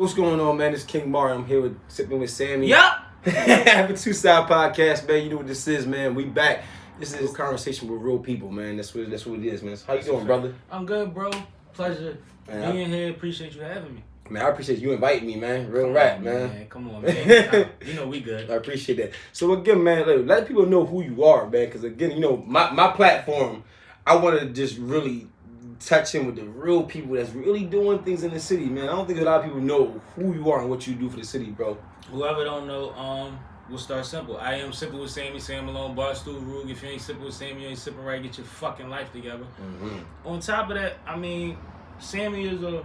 What's going on, man? It's King Mario. I'm here with Sippin Wit Sammie. Yup. Have a two-side podcast, man. You know what this is, man. We back. This is a conversation with real people, man. That's what it is, man. How you doing, brother? I'm good, bro. Pleasure Man, being here. Appreciate you having me. Man, I appreciate you inviting me, man. Real rap, man. Come on, man. You know we good. I appreciate that. So again, man, let people know who you are, man. Because again, you know, my platform, I want to just really touch in with the real people that's really doing things in the city, man. I don't think a lot of people know who you are and what you do for the city, bro. Whoever don't know, we'll start simple. I am Sippin Wit Sammie, Sam Malone, Barstool Rule. If you ain't sipping with Sammie, you ain't sipping right. Get your fucking life together. Mm-hmm. On top of that, I mean, Sammie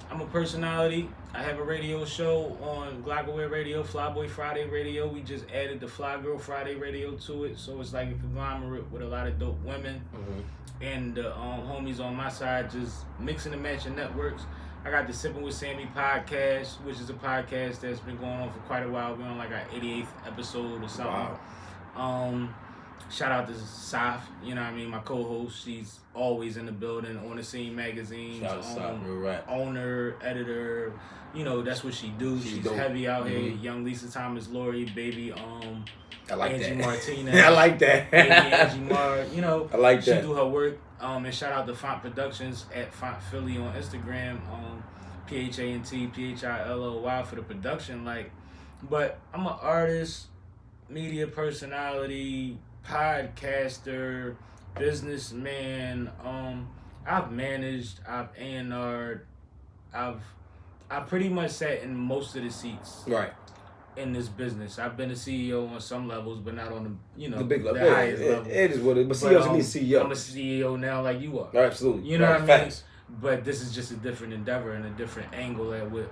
I'm a personality. I have a radio show on Glockaway Radio, Flyboy Friday Radio. We just added the Fly Girl Friday Radio to it, so it's like a conglomerate with a lot of dope women. Mm-hmm. And the homies on my side just mixing and matching networks. I got the Sippin Wit Sammie Podcast, which is a podcast that's been going on for quite a while. We're on like our 88th episode or something. Wow. Shout out to Saf, you know what I mean, my co-host. She's always in the building, On the Scene magazine. Shout out to Saf, real rap. Owner, editor, you know, that's what she do. She's dope. Heavy out here. Young Lisa Thomas, Lori, baby, I like Angie that. Martinez. I like that. Baby Angie Mar, you know, I like that. She do her work. And shout out to Font Productions at Font Philly on Instagram. PHANT, PHILOY for the production. Like, but I'm an artist, media personality, podcaster, businessman. I've managed, I've A&R'd, I pretty much sat in most of the seats. Right. In this business, I've been a CEO on some levels, but not on the the big level. the highest level. It is what it is. But CEOs need CEO. I'm a CEO now, like you are. Absolutely. You know right. what I mean? Facts. But this is just a different endeavor and a different angle at what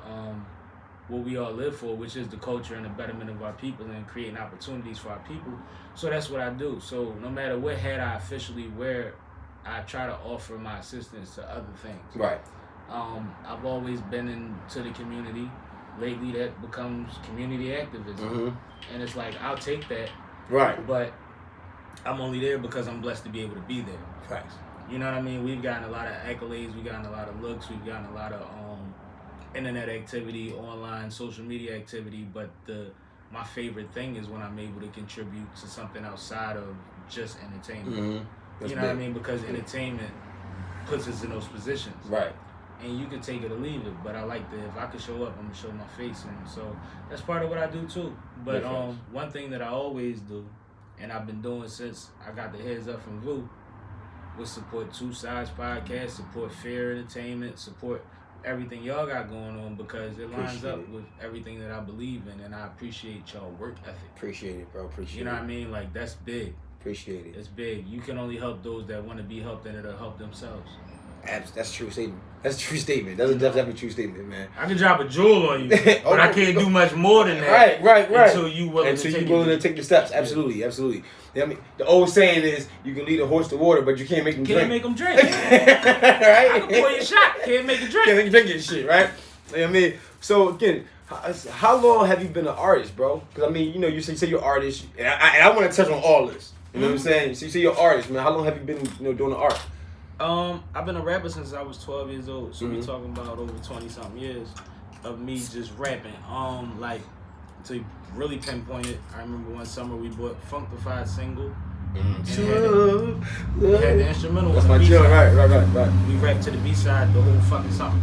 we all live for, which is the culture and the betterment of our people and creating opportunities for our people. So that's what I do. So no matter what hat I officially wear, I try to offer my assistance to other things. Right. I've always been into the community. Lately, that becomes community activism. Mm-hmm. And it's like, I'll take that. Right. But I'm only there because I'm blessed to be able to be there. Facts. You know what I mean? We've gotten a lot of accolades. We've gotten a lot of looks. We've gotten a lot of internet activity, online, social media activity. But my favorite thing is when I'm able to contribute to something outside of just entertainment. Mm-hmm. You know what I mean? Because entertainment puts us in those positions. Right. And you can take it or leave it, but I like that if I could show up, I'm gonna show my face, and so that's part of what I do too. But one thing that I always do, and I've been doing since I got the heads up from Vu, was support Two Sides Podcast, support Fear Entertainment, support everything y'all got going on because it lines up with everything that I believe in, and I appreciate y'all work ethic. Appreciate it, bro. Appreciate it. You know what I mean? Like that's big. Appreciate it. It's big. You can only help those that want to be helped, and it'll help themselves. That's a true statement. That's a true statement. That's definitely a true statement, man. I can drop a jewel on you, but I can't do much more than that. Right. Until you willing to take the steps. Absolutely. You know what I mean, the old saying is, you can lead a horse to water, but you can't make him drink. Can't make them drink. Right? I can pour you a shot. Can't make a drink. Can't make you drink your shit, right? You know what I mean? So again, how long have you been an artist, bro? Because I mean, you know, you say you're an artist, and I want to touch on all this. You know what I'm saying? So you say you're an artist, man. How long have you been, doing the art? I've been a rapper since I was 12 years old. So we're talking about over 20-something years of me just rapping. Like to really pinpoint it, I remember one summer we bought Funkified single. And had the instrumental. That's my joke, right. We rapped to the B-side the whole fucking summer.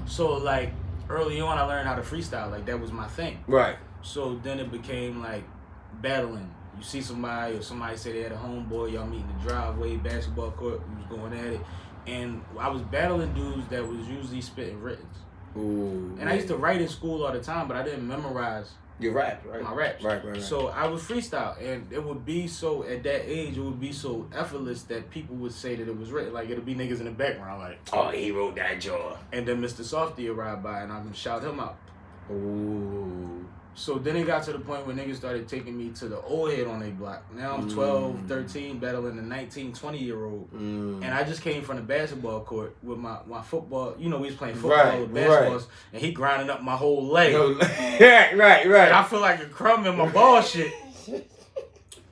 So like early on, I learned how to freestyle. Like that was my thing. Right. So then it became like battling. You see somebody or somebody say they had a homeboy, y'all meet in the driveway, basketball court, we was going at it. And I was battling dudes that was usually spitting writtens. Ooh. And I used to write in school all the time, but I didn't memorize your rap, right? My raps. Right. So I would freestyle, and it would be so, at that age, it would be so effortless that people would say that it was written. Like, it'd be niggas in the background, like, oh, he wrote that jaw. And then Mr. Softy would ride by, and I would shout him out. Ooh. So then it got to the point where niggas started taking me to the old head on their block. Now I'm 12, 13, battling a 19, 20-year-old. And I just came from the basketball court with my football. You know, we was playing football with basketballs. And he grinding up my whole leg. Right. And I feel like a crumb in my ball shit.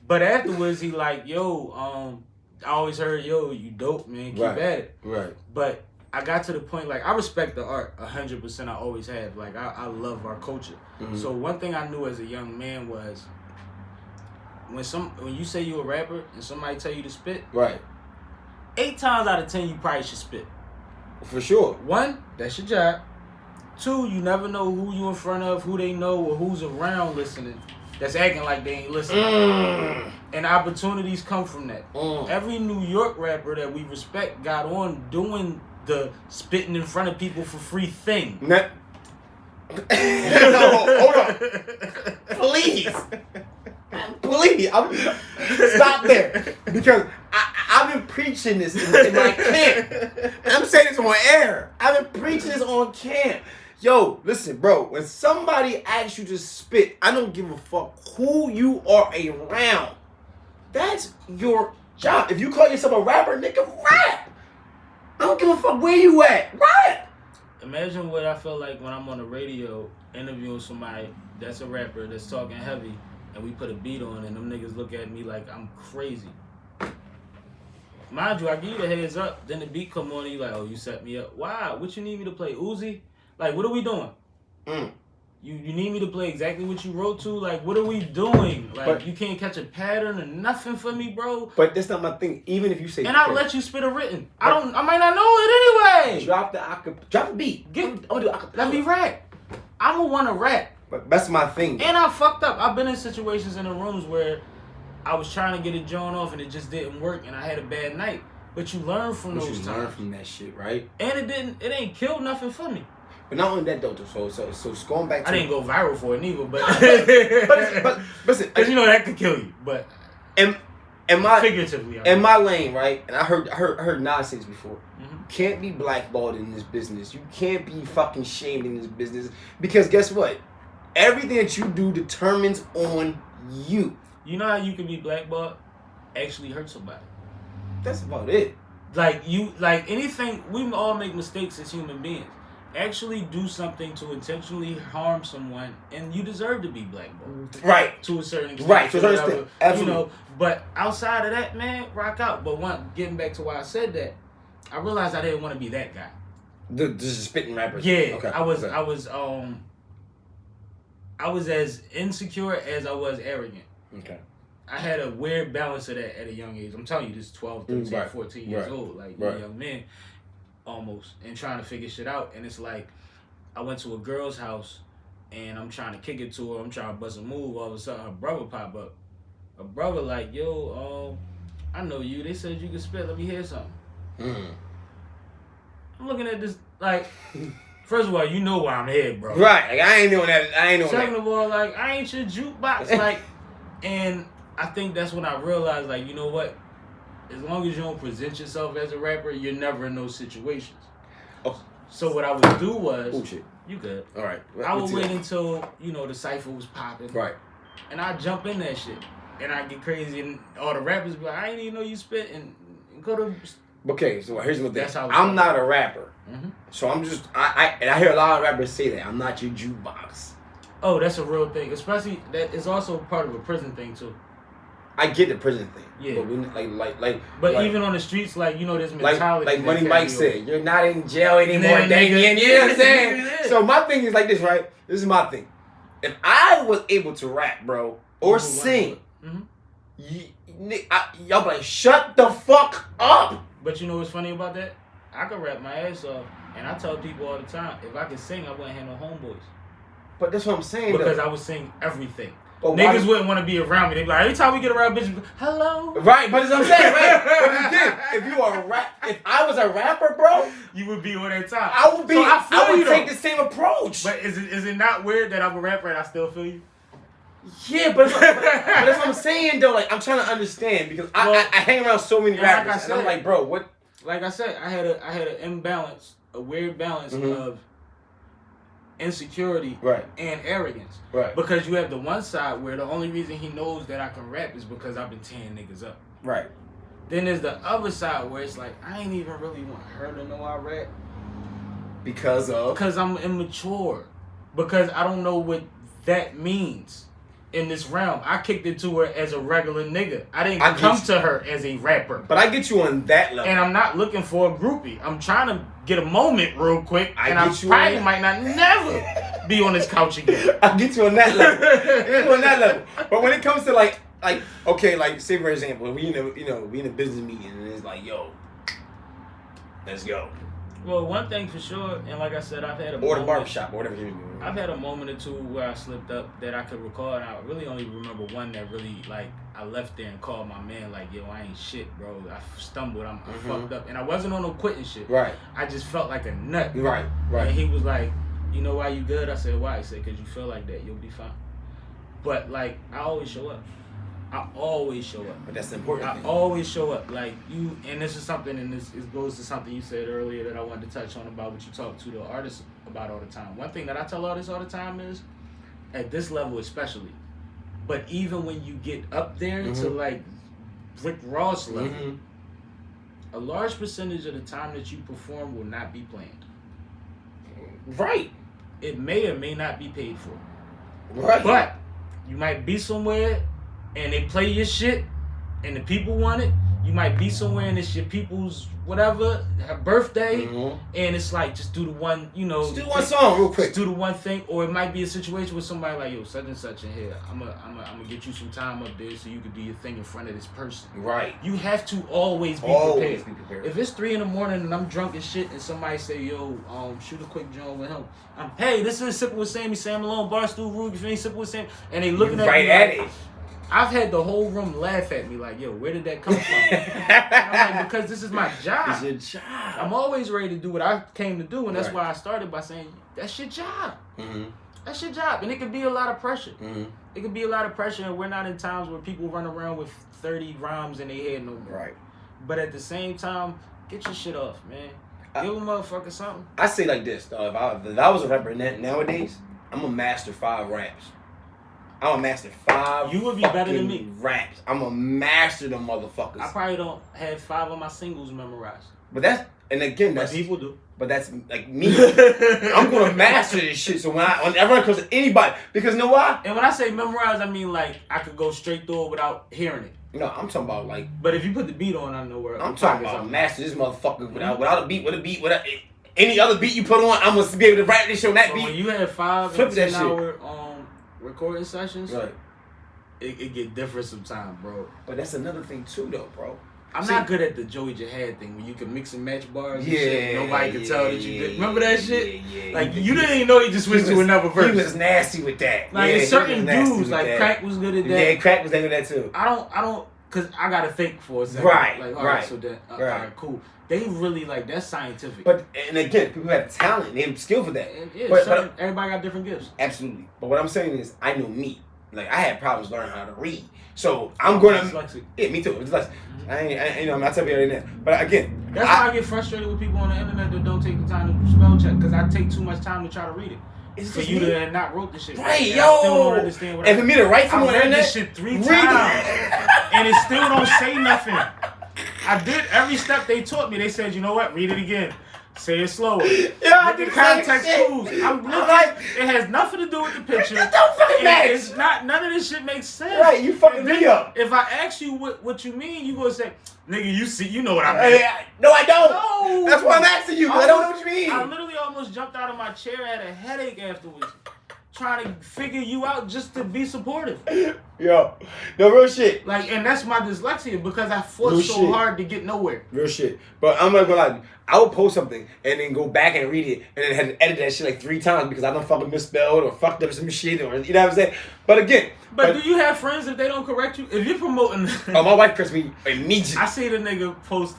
But afterwards, he like, yo, I always heard, yo, you dope, man. Keep at it. Right. But I got to the point, like, I respect the art 100%. I always have. Like, I love our culture. Mm-hmm. So one thing I knew as a young man was when you say you a rapper and somebody tell you to spit, right, 8 times out of 10 you probably should spit. For sure. 1, that's your job. 2, you never know who you in front of, who they know, or who's around listening that's acting like they ain't listening. And opportunities come from that. Every New York rapper that we respect got on doing the spitting in front of people for free thing. No, hold on. Please. Stop there. Because I've been preaching this in my camp. I'm saying this on air. I've been preaching this on camp. Yo, listen, bro. When somebody asks you to spit, I don't give a fuck who you are around. That's your job. If you call yourself a rapper, nigga, rap. I don't give a fuck where you at. Rap. Imagine what I feel like when I'm on the radio interviewing somebody that's a rapper that's talking heavy, and we put a beat on, and them niggas look at me like I'm crazy. Mind you, I give you the heads up, then the beat come on, and you like, oh, you set me up. Why? What you need me to play? Uzi? Like, what are we doing? You need me to play exactly what you wrote to? Like, what are we doing? Like, but you can't catch a pattern or nothing for me, bro. But that's not my thing. Even if you say, and I'll let you spit a written. I might not know it anyway. Drop the beat. Let me rap. I'm gonna wanna rap. But that's my thing. And I fucked up. I've been in situations in the rooms where I was trying to get it joint off and it just didn't work, and I had a bad night. But you learn from those times. You learn from that shit, right? And it ain't killed nothing for me. But not only that though, so going back to... I didn't go viral for it neither, but... but listen... Because you know that could kill you, but... Figuratively. In my lane, right? And I heard nonsense before. You can't be blackballed in this business. You can't be fucking shamed in this business. Because guess what? Everything that you do determines on you. You know how you can be blackballed? Actually hurt somebody. That's about it. Like anything, we all make mistakes as human beings. Actually do something to intentionally harm someone, and you deserve to be blackballed. Right. To a certain extent. Right, to a certain extent. Absolutely. You know, but outside of that, man, rock out. But getting back to why I said that, I realized I didn't want to be that guy. Just spitting rappers. Yeah. Okay. I was as insecure as I was arrogant. Okay. I had a weird balance of that at a young age. I'm telling you, this 12, 13, 14 years old. Like, you're a young man, almost, and trying to figure shit out. And it's like, I went to a girl's house, and I'm trying to kick it to her. I'm trying to bust a move. All of a sudden, her brother pop up. Her brother like, yo, I know you. They said you could spit. Let me hear something. I'm looking at this, like... First of all, you know why I'm here, bro. Right. Like, I ain't doing that. Second of all, like, I ain't your jukebox. Like, and I think that's when I realized, like, you know what? As long as you don't present yourself as a rapper, you're never in those situations. Oh. So what I would do was... Oh, shit. You good. All right. I would wait until, the cypher was popping. Right. And I'd jump in that shit. And I'd get crazy, and all the rappers be like, I didn't even know you spit, and go to... Okay, so here's the thing. I'm not a rapper. So I'm just... I hear a lot of rappers say that. I'm not your jukebox. Oh, that's a real thing. Especially, that is also part of a prison thing, too. I get the prison thing. Yeah. But But even on the streets, this mentality... Like Money Mike said, you're not in jail anymore, Damien. You know what I'm saying? So my thing is like this, right? This is my thing. If I was able to rap, bro, or sing, y'all be like, shut the fuck up. But you know what's funny about that? I could rap my ass off, and I tell people all the time, if I could sing, I wouldn't have no homeboys. But that's what I'm saying, because I would sing everything. But niggas wouldn't want to be around me. They'd be like, every time we get around, bitches, hello. Right, but that's what I'm saying, right? But again, if I was a rapper, bro, you would be on that time. I would be. So I would take the same approach. But is it not weird that I'm a rapper and I still feel you? Yeah, but that's what I'm saying though. Like, I'm trying to understand because I hang around so many rappers, and I'm like, bro, what? Like I said, I had an imbalance, a weird balance of insecurity and arrogance. Right. Because you have the one side where the only reason he knows that I can rap is because I've been tearing niggas up. Right. Then there's the other side where it's like, I ain't even really want her to know I rap. Because I'm immature. Because I don't know what that means. in this realm. I kicked it to her as a regular nigga. I didn't come to her as a rapper. But I get you on that level. And I'm not looking for a groupie. I'm trying to get a moment real quick. I probably might not never be on this couch again. I get you on that level. But when it comes to like okay, like say for example, we in a business meeting and it's like, yo, let's go. Well, one thing for sure, and like I said, I've had or the barbershop or whatever. I've had a moment or two where I slipped up that I could recall, and I really only remember one that really, like, I left there and called my man, like, yo, I ain't shit, bro. I stumbled, I fucked up, and I wasn't on no quitting shit. Right. I just felt like a nut. Right. And he was like, you know why you good? I said, why? He said, because you feel like that, you'll be fine. But, like, I always show up. But that's the important thing. I always show up. Like, you, and this is something, and it goes to something you said earlier that I wanted to touch on about what you talk to the artists about all the time. One thing that I tell artists all the time is, at this level especially, but even when you get up there to, like, Rick Ross level, a large percentage of the time that you perform will not be planned. Right. It may or may not be paid for. Right. But you might be somewhere and they play your shit and the people want it. You might be somewhere and it's your people's whatever, her birthday, and it's like, just do the one, just do one song real quick. Just do the one thing. Or it might be a situation with somebody like, yo, such and such in here. I'm gonna get you some time up there so you can do your thing in front of this person. Right. You have to always be prepared. If it's 3 a.m. and I'm drunk as shit and somebody say, yo, shoot a quick joint with him. Hey, this is Sippin Wit Sammie, Sam Malone, Barstool Rube, you feel me? Sippin Wit Sammie. And they looking at me at like, I've had the whole room laugh at me like, yo, where did that come from? I'm like, because this is my job. It's your job. I'm always ready to do what I came to do, and that's why I started by saying, that's your job. That's your job. And it could be a lot of pressure. It could be a lot of pressure, and we're not in times where people run around with 30 rhymes in their head no more. Right. But at the same time, get your shit off, man. Give a motherfucker something. I say like this, though. If I was a rapper nowadays, I'm going to master 5 raps. I'm gonna master 5. You would be better than me. Raps. I'm gonna master them motherfuckers. I probably don't have 5 of my singles memorized. But that's people do. But that's like me. I'm gonna master this shit. So whenever it comes to anybody, because you know why? And when I say memorize, I mean like I could go straight through it without hearing it. No, I'm talking about like. But if you put the beat on, I know where. I'm talking about master this motherfucker without a beat, with a beat, without any other beat you put on. I'm gonna be able to rap this shit on that beat. When you have 5 and 10 hour recording sessions, right? It get different sometimes, bro. But that's another thing too, though, bro. I'm not good at the Joey Jihad thing where you can mix and match bars. And shit. Nobody can tell that you did. Remember that shit? Like you didn't even know he just switched to another verse. He was nasty with that. Like certain dudes, like Crack was good at that. Yeah, Crack was good at that too. I don't, cause I gotta think for a second. Right, like, right. So that, all right, cool. They really like that's scientific. But and again, people have talent, they have skill for that. Yeah, but everybody got different gifts. Absolutely. But what I'm saying is, I know me. Like I had problems learning how to read, so I'm gonna. Dyslexic. Yeah, me too. Dyslexic. I'm not telling you that. But again, that's why I get frustrated with people on the internet that don't take the time to spell check, because I take too much time to try to read it. It's for you to not wrote the shit. Right, yo. I still don't understand what and for me to write something on the internet, this shit 3 times, and it still don't say nothing. I did every step they taught me. They said, you know what? Read it again. Say it slower. Yeah, I did context clues. I'm like, it has nothing to do with the picture. It don't fucking match. It's not. None of this shit makes sense. Right, you fucking me up. If I ask you what you mean, you gonna say, nigga, you know what I mean. No, I don't. No. That's why I'm asking you. I don't know what you mean. I literally almost jumped out of my chair, had a headache afterwards, trying to figure you out just to be supportive. Yo, no real shit. Like, and that's my dyslexia because I fought so hard to get nowhere. Real shit. But I'm not gonna lie. I would post something and then go back and read it and then had to edit that shit like 3 times because I done fucking misspelled or fucked up some shit or you know what I'm saying. But again. But do you have friends if they don't correct you? If you're promoting. Oh, my wife corrects me immediately. I see the nigga post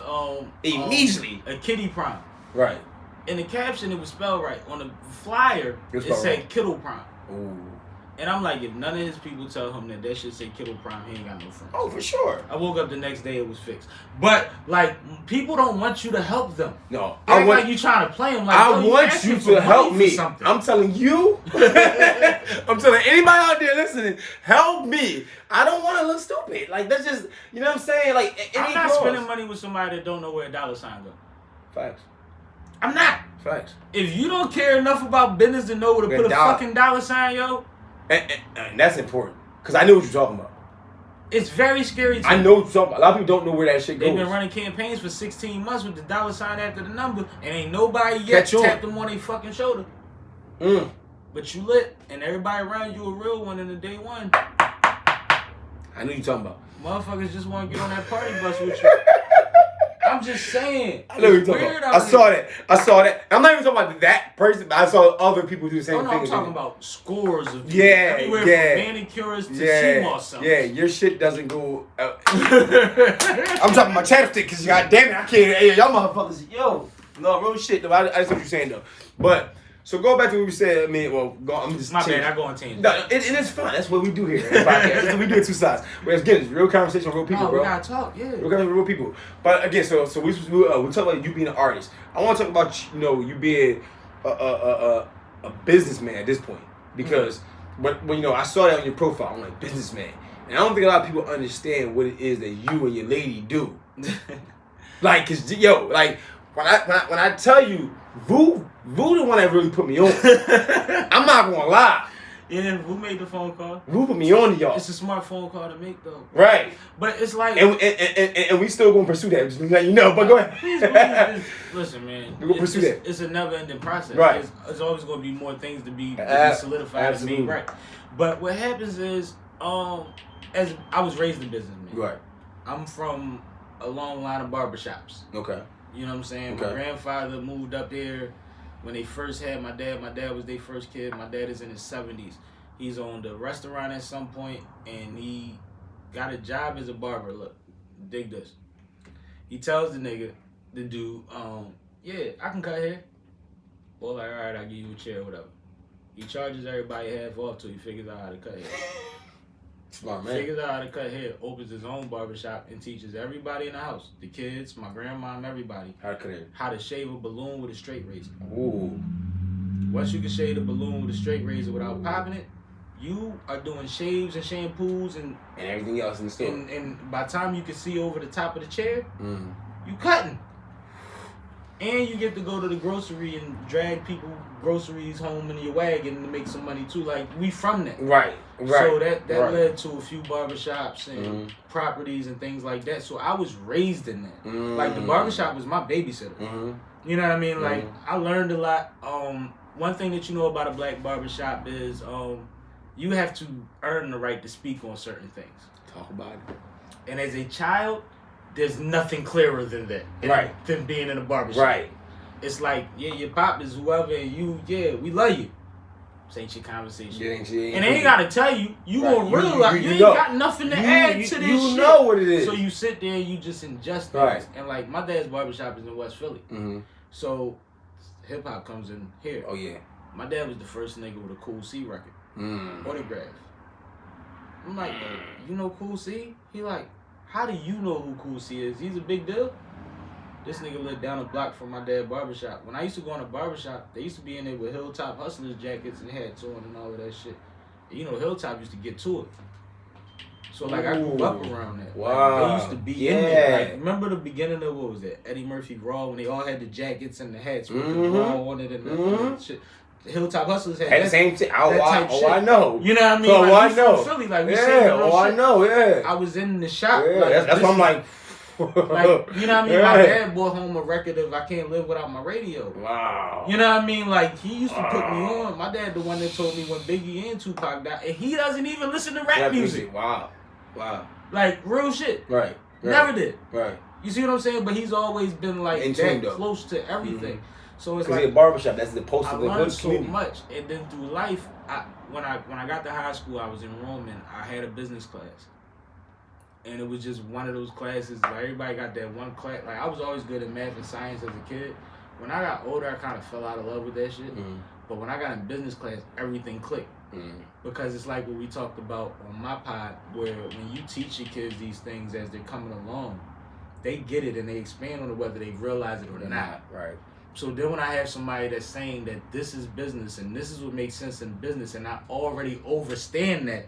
immediately a kitty prime. Right. In the caption, it was spelled right. On the flyer, it said Kittle Prime. Ooh. And I'm like, if none of his people tell him that shit say Kittle Prime, he ain't got no friends. Oh, for sure. I woke up the next day, it was fixed. But, like, people don't want you to help them. No. Like you trying to play them. Like, I want you to help me. I'm telling you. I'm telling anybody out there listening, help me. I don't want to look stupid. Like, that's just, you know what I'm saying? Like, I'm not spending money with somebody that don't know where a dollar sign go. Facts. I'm not. Facts. If you don't care enough about business to know where to put a fucking dollar sign, yo. And that's important. Because I know what you're talking about. It's very scary. I know what you're talking about. A lot of people don't know where that shit goes. They've been running campaigns for 16 months with the dollar sign after the number, and ain't nobody yet tapped them on their fucking shoulder. But you lit, and everybody around you a real one in the day one. I know you're talking about. Motherfuckers just want to get on that party bus with you. I'm just saying. I know what you're talking about. I saw that. I'm not even talking about that person, but I saw other people do the same thing. I'm talking about scores of people. Yeah, everywhere from manicures to CMOS sellers. Yeah, your shit doesn't go. I'm talking about chapstick because goddamn it, I can't. Hey, y'all motherfuckers, yo, no real shit though. I just what you're saying though, but. So go back to what we said. I mean, I'm just. My bad. I go on tangent. No, it's fine. That's what we do here. We do it two sides. Whereas again, it's real conversation with real people, bro. We gotta talk, yeah. Real conversation with real people. But again, so we talk about you being an artist. I want to talk about you being a businessman at this point because when I saw that on your profile, I'm like businessman, and I don't think a lot of people understand what it is that you and your lady do. Like, cause like when I tell you, Vu the one that really put me on. I'm not gonna lie. Yeah, Vu made the phone call. Vu put me on to y'all. It's a smart phone call to make though. Right. But it's like and we still gonna pursue that. Just let you know. But go ahead. Please, listen, man. We're gonna pursue that. It's a never ending process. Right. It's always gonna be more things to be solidified absolutely. and made right. But what happens is, as I was raised in business, man. Right. I'm from a long line of barbershops. Okay. You know what I'm saying? Okay. My grandfather moved up here when they first had my dad. My dad was their first kid. My dad is in his 70s. He's owned a restaurant at some point, and he got a job as a barber. Look, dig this. He tells the nigga, the dude, yeah, I can cut hair. Boy, like, all right, I'll give you a chair, whatever. He charges everybody half off till he figures out how to cut hair. Smart man. Figures out how to cut hair, opens his own barbershop, and teaches everybody in the house, the kids, my grandma, everybody, how to cut hair. How to shave a balloon with a straight razor. Ooh. Once you can shave the balloon with a straight razor without popping it, you are doing shaves and shampoos and everything else in the store. And by the time you can see over the top of the chair, you cutting. And you get to go to the grocery and drag people groceries home in your wagon to make some money too. Like, we from that. Right. So that led to a few barbershops and properties and things like that. So I was raised in that. Like, the barbershop was my babysitter. You know what I mean? Like, I learned a lot. One thing that you know about a black barbershop is you have to earn the right to speak on certain things. Talk about it. And as a child, there's nothing clearer than that. Than being in a barbershop. Right. It's like, yeah, your pop is whoever, and you, yeah, we love you. This ain't your conversation. And they ain't got to tell you. You gonna realize you ain't got nothing to add to this shit. You know what it is. So you sit there and you just ingest things. And like, my dad's barbershop is in West Philly. So hip hop comes in here. Oh, yeah. My dad was the first nigga with a Cool C record. Autograph. I'm like, you know Cool C? He like, how do you know who Cool C is? He's a big deal. This nigga lived down a block from my dad's barbershop. When I used to go in a barbershop, they used to be in there with Hilltop Hustlers jackets and hats on and all of that shit. And you know, Hilltop used to get to it. So like, I grew up around that. Wow. Like, they used to be in there. Like, remember the beginning of, what was that? Eddie Murphy Raw, when they all had the jackets and the hats with the Raw on it and the shit. The Hilltop Hustlers had the same thing. I know. You know what I mean? Oh, like, I know. From Philly, like, we I know. Yeah. I was in the shop. Yeah, like, that's what I'm like. Like, you know what I mean? My dad brought home a record of I Can't Live Without My Radio. Wow. You know what I mean? Like, he used to put me on. My dad, the one that told me when Biggie and Tupac died, and he doesn't even listen to rap music. Wow. Like, real shit. Right. Never did. Right. You see what I'm saying? But he's always been like that close to everything. So it's like a barbershop. That's the post of the I learned good community. so much, and then through life, when I got to high school, I was enrollment. I had a business class, and it was just one of those classes. Like, everybody got that one class. Like, I was always good at math and science as a kid. When I got older, I kind of fell out of love with that shit. But when I got in business class, everything clicked. Because it's like what we talked about on my pod, where when you teach your kids these things as they're coming along, they get it and they expand on it whether they realize it or not. Right. So then when I have somebody that's saying that this is business and this is what makes sense in business, and I already understand that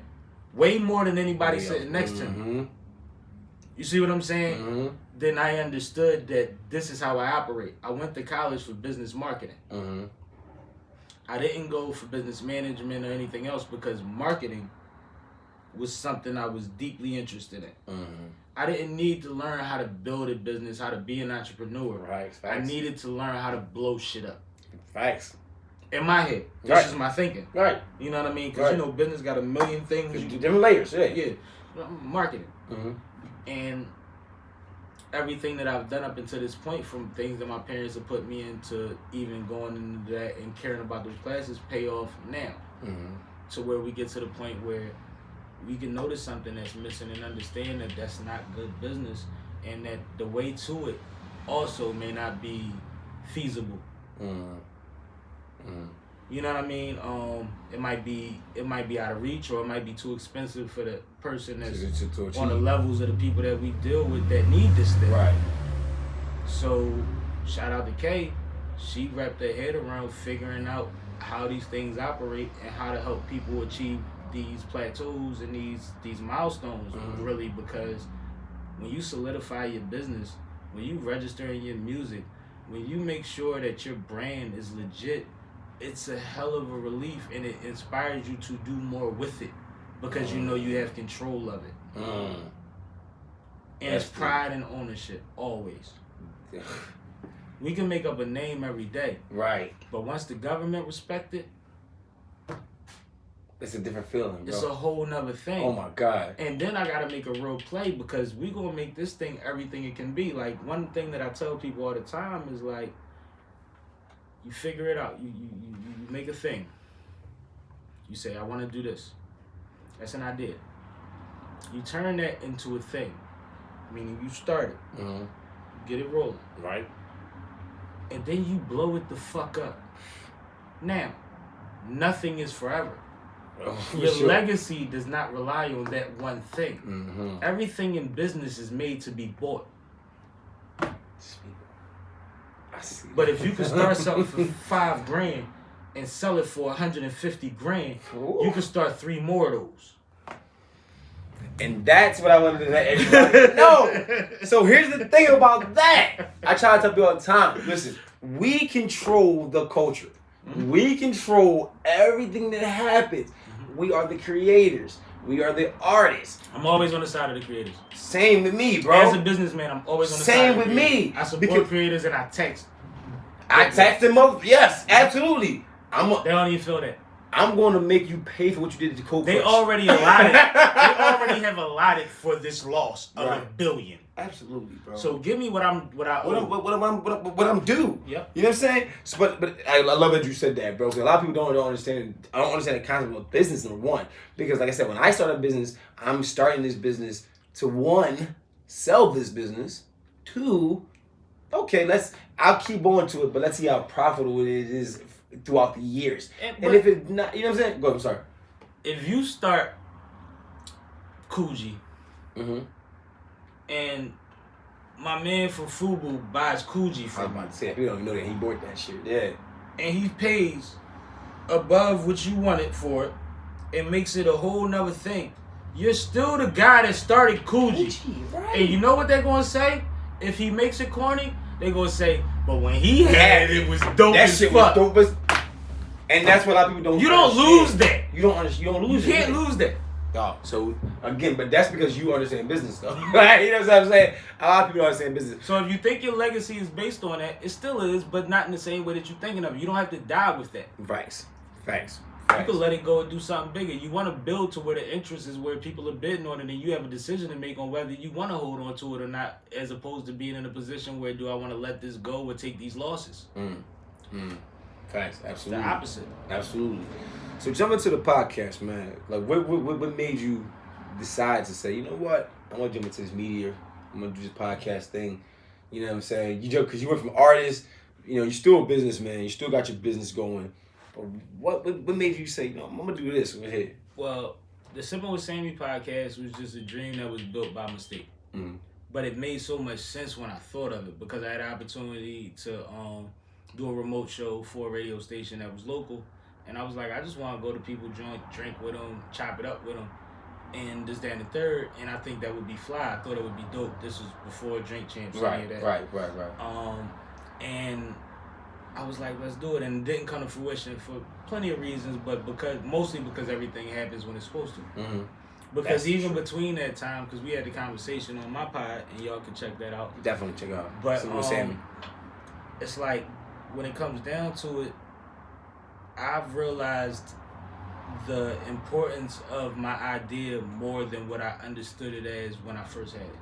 way more than anybody sitting next to me. You see what I'm saying? Then I understood that this is how I operate. I went to college for business marketing. I didn't go for business management or anything else because marketing was something I was deeply interested in. Mm-hmm. I didn't need to learn how to build a business, how to be an entrepreneur. Right. Facts. I needed to learn how to blow shit up. Facts. In my head. This is my thinking. Right. You know what I mean? Because, you know, business got a million things. Different layers, yeah. Yeah. Marketing. Mm-hmm. And everything that I've done up until this point, from things that my parents have put me into, even going into that and caring about those classes, pay off now. Mm-hmm. To where we get to the point where we can notice something that's missing and understand that that's not good business, and that the way to it also may not be feasible. Mm-hmm. Mm-hmm. You know what I mean? It might be out of reach, or it might be too expensive for the person that's on the levels of the people that we deal with that need this thing. Right. So, shout out to Kay. She wrapped her head around figuring out how these things operate and how to help people achieve these plateaus and these milestones. Mm-hmm. Really, because when you solidify your business, when you register in your music, when you make sure that your brand is legit, it's a hell of a relief, and it inspires you to do more with it because you know you have control of it. And it's pride and ownership, always. We can make up a name every day. Right. But once the government respect it, it's a different feeling, bro. It's a whole nother thing. Oh my God. And then I gotta make a real play, because we gonna make this thing everything it can be. Like, one thing that I tell people all the time is, like, you figure it out. You make a thing. You say, I want to do this. That's an idea. You turn that into a thing. Meaning you start it. Mm-hmm. Get it rolling. Right. And then you blow it the fuck up. Now, nothing is forever. Your legacy does not rely on that one thing. Mm-hmm. Everything in business is made to be bought. But if you can start something for $5,000 and sell it for $150,000, you can start 3 more of those. And that's what I wanted to let everybody know. So here's the thing about that. I try to tell people all the time. Listen, we control the culture. Mm-hmm. We control everything that happens. Mm-hmm. We are the creators. We are the artists. I'm always on the side of the creators. Same with me, bro. As a businessman, I'm always on the side of the creators. Same with me. I support creators, and I text. I text them up. Yes, absolutely. They don't even feel that. I'm going to make you pay for what you did to Coke. They already allotted. They already have allotted for this loss of $1 billion. Absolutely, bro. So give me what I'm due. Yep. You know what I'm saying? But I love that you said that, bro. Because a lot of people don't understand. I don't understand the concept of business, number one. Because like I said, when I start a business, I'm starting this business to, 1, sell this business. 2, okay, I'll keep on to it, but let's see how profitable it is throughout the years. And if it's not, you know what I'm saying? Go ahead, I'm sorry. If you start Coogee, mm-hmm. and my man from Fubu buys Coogee from me. I was about to say, we don't even know that he bought that shit. Yeah. And he pays above what you wanted for it and makes it a whole nother thing. You're still the guy that started Coogee. Right. And you know what they're going to say? If he makes it corny, they're going to say, but when he had it, was dope as fuck. That shit was dope as... And that's what a lot of people don't You don't lose that. You don't understand. You don't lose it. You can't lose that. Dog. So, again, but that's because you understand business, though. Right? You know what I'm saying? A lot of people don't understand business. So if you think your legacy is based on that, it still is, but not in the same way that you're thinking of it. You don't have to die with that. Facts. You can let it go and do something bigger. You want to build to where the interest is, where people are bidding on it, and you have a decision to make on whether you want to hold on to it or not, as opposed to being in a position where, do I want to let this go or take these losses? Facts, absolutely. The opposite. Absolutely. So jump into the podcast, man. Like, what made you decide to say, you know what, I'm gonna jump into this media, I'm gonna do this podcast thing. You know what I'm saying? Because you went from artist, you're still a businessman, you still got your business going. But what made you say, I'm gonna do this over here? Well, the Sippin Wit Sammie Podcast was just a dream that was built by mistake. But it made so much sense when I thought of it, because I had the opportunity to do a remote show for a radio station that was local. And I was like, I just want to go to people, drink with them, chop it up with them, and this, that, and the third. And I think that would be fly. I thought it would be dope. This was before Drink Champs. Right. And I was like, let's do it. And it didn't come to fruition for plenty of reasons, but mostly because everything happens when it's supposed to. Because even between that time, because we had the conversation on my pod, and y'all can check that out. Definitely check it out. But Sippin Wit Sammie. It's like, when it comes down to it, I've realized the importance of my idea more than what I understood it as when I first had it.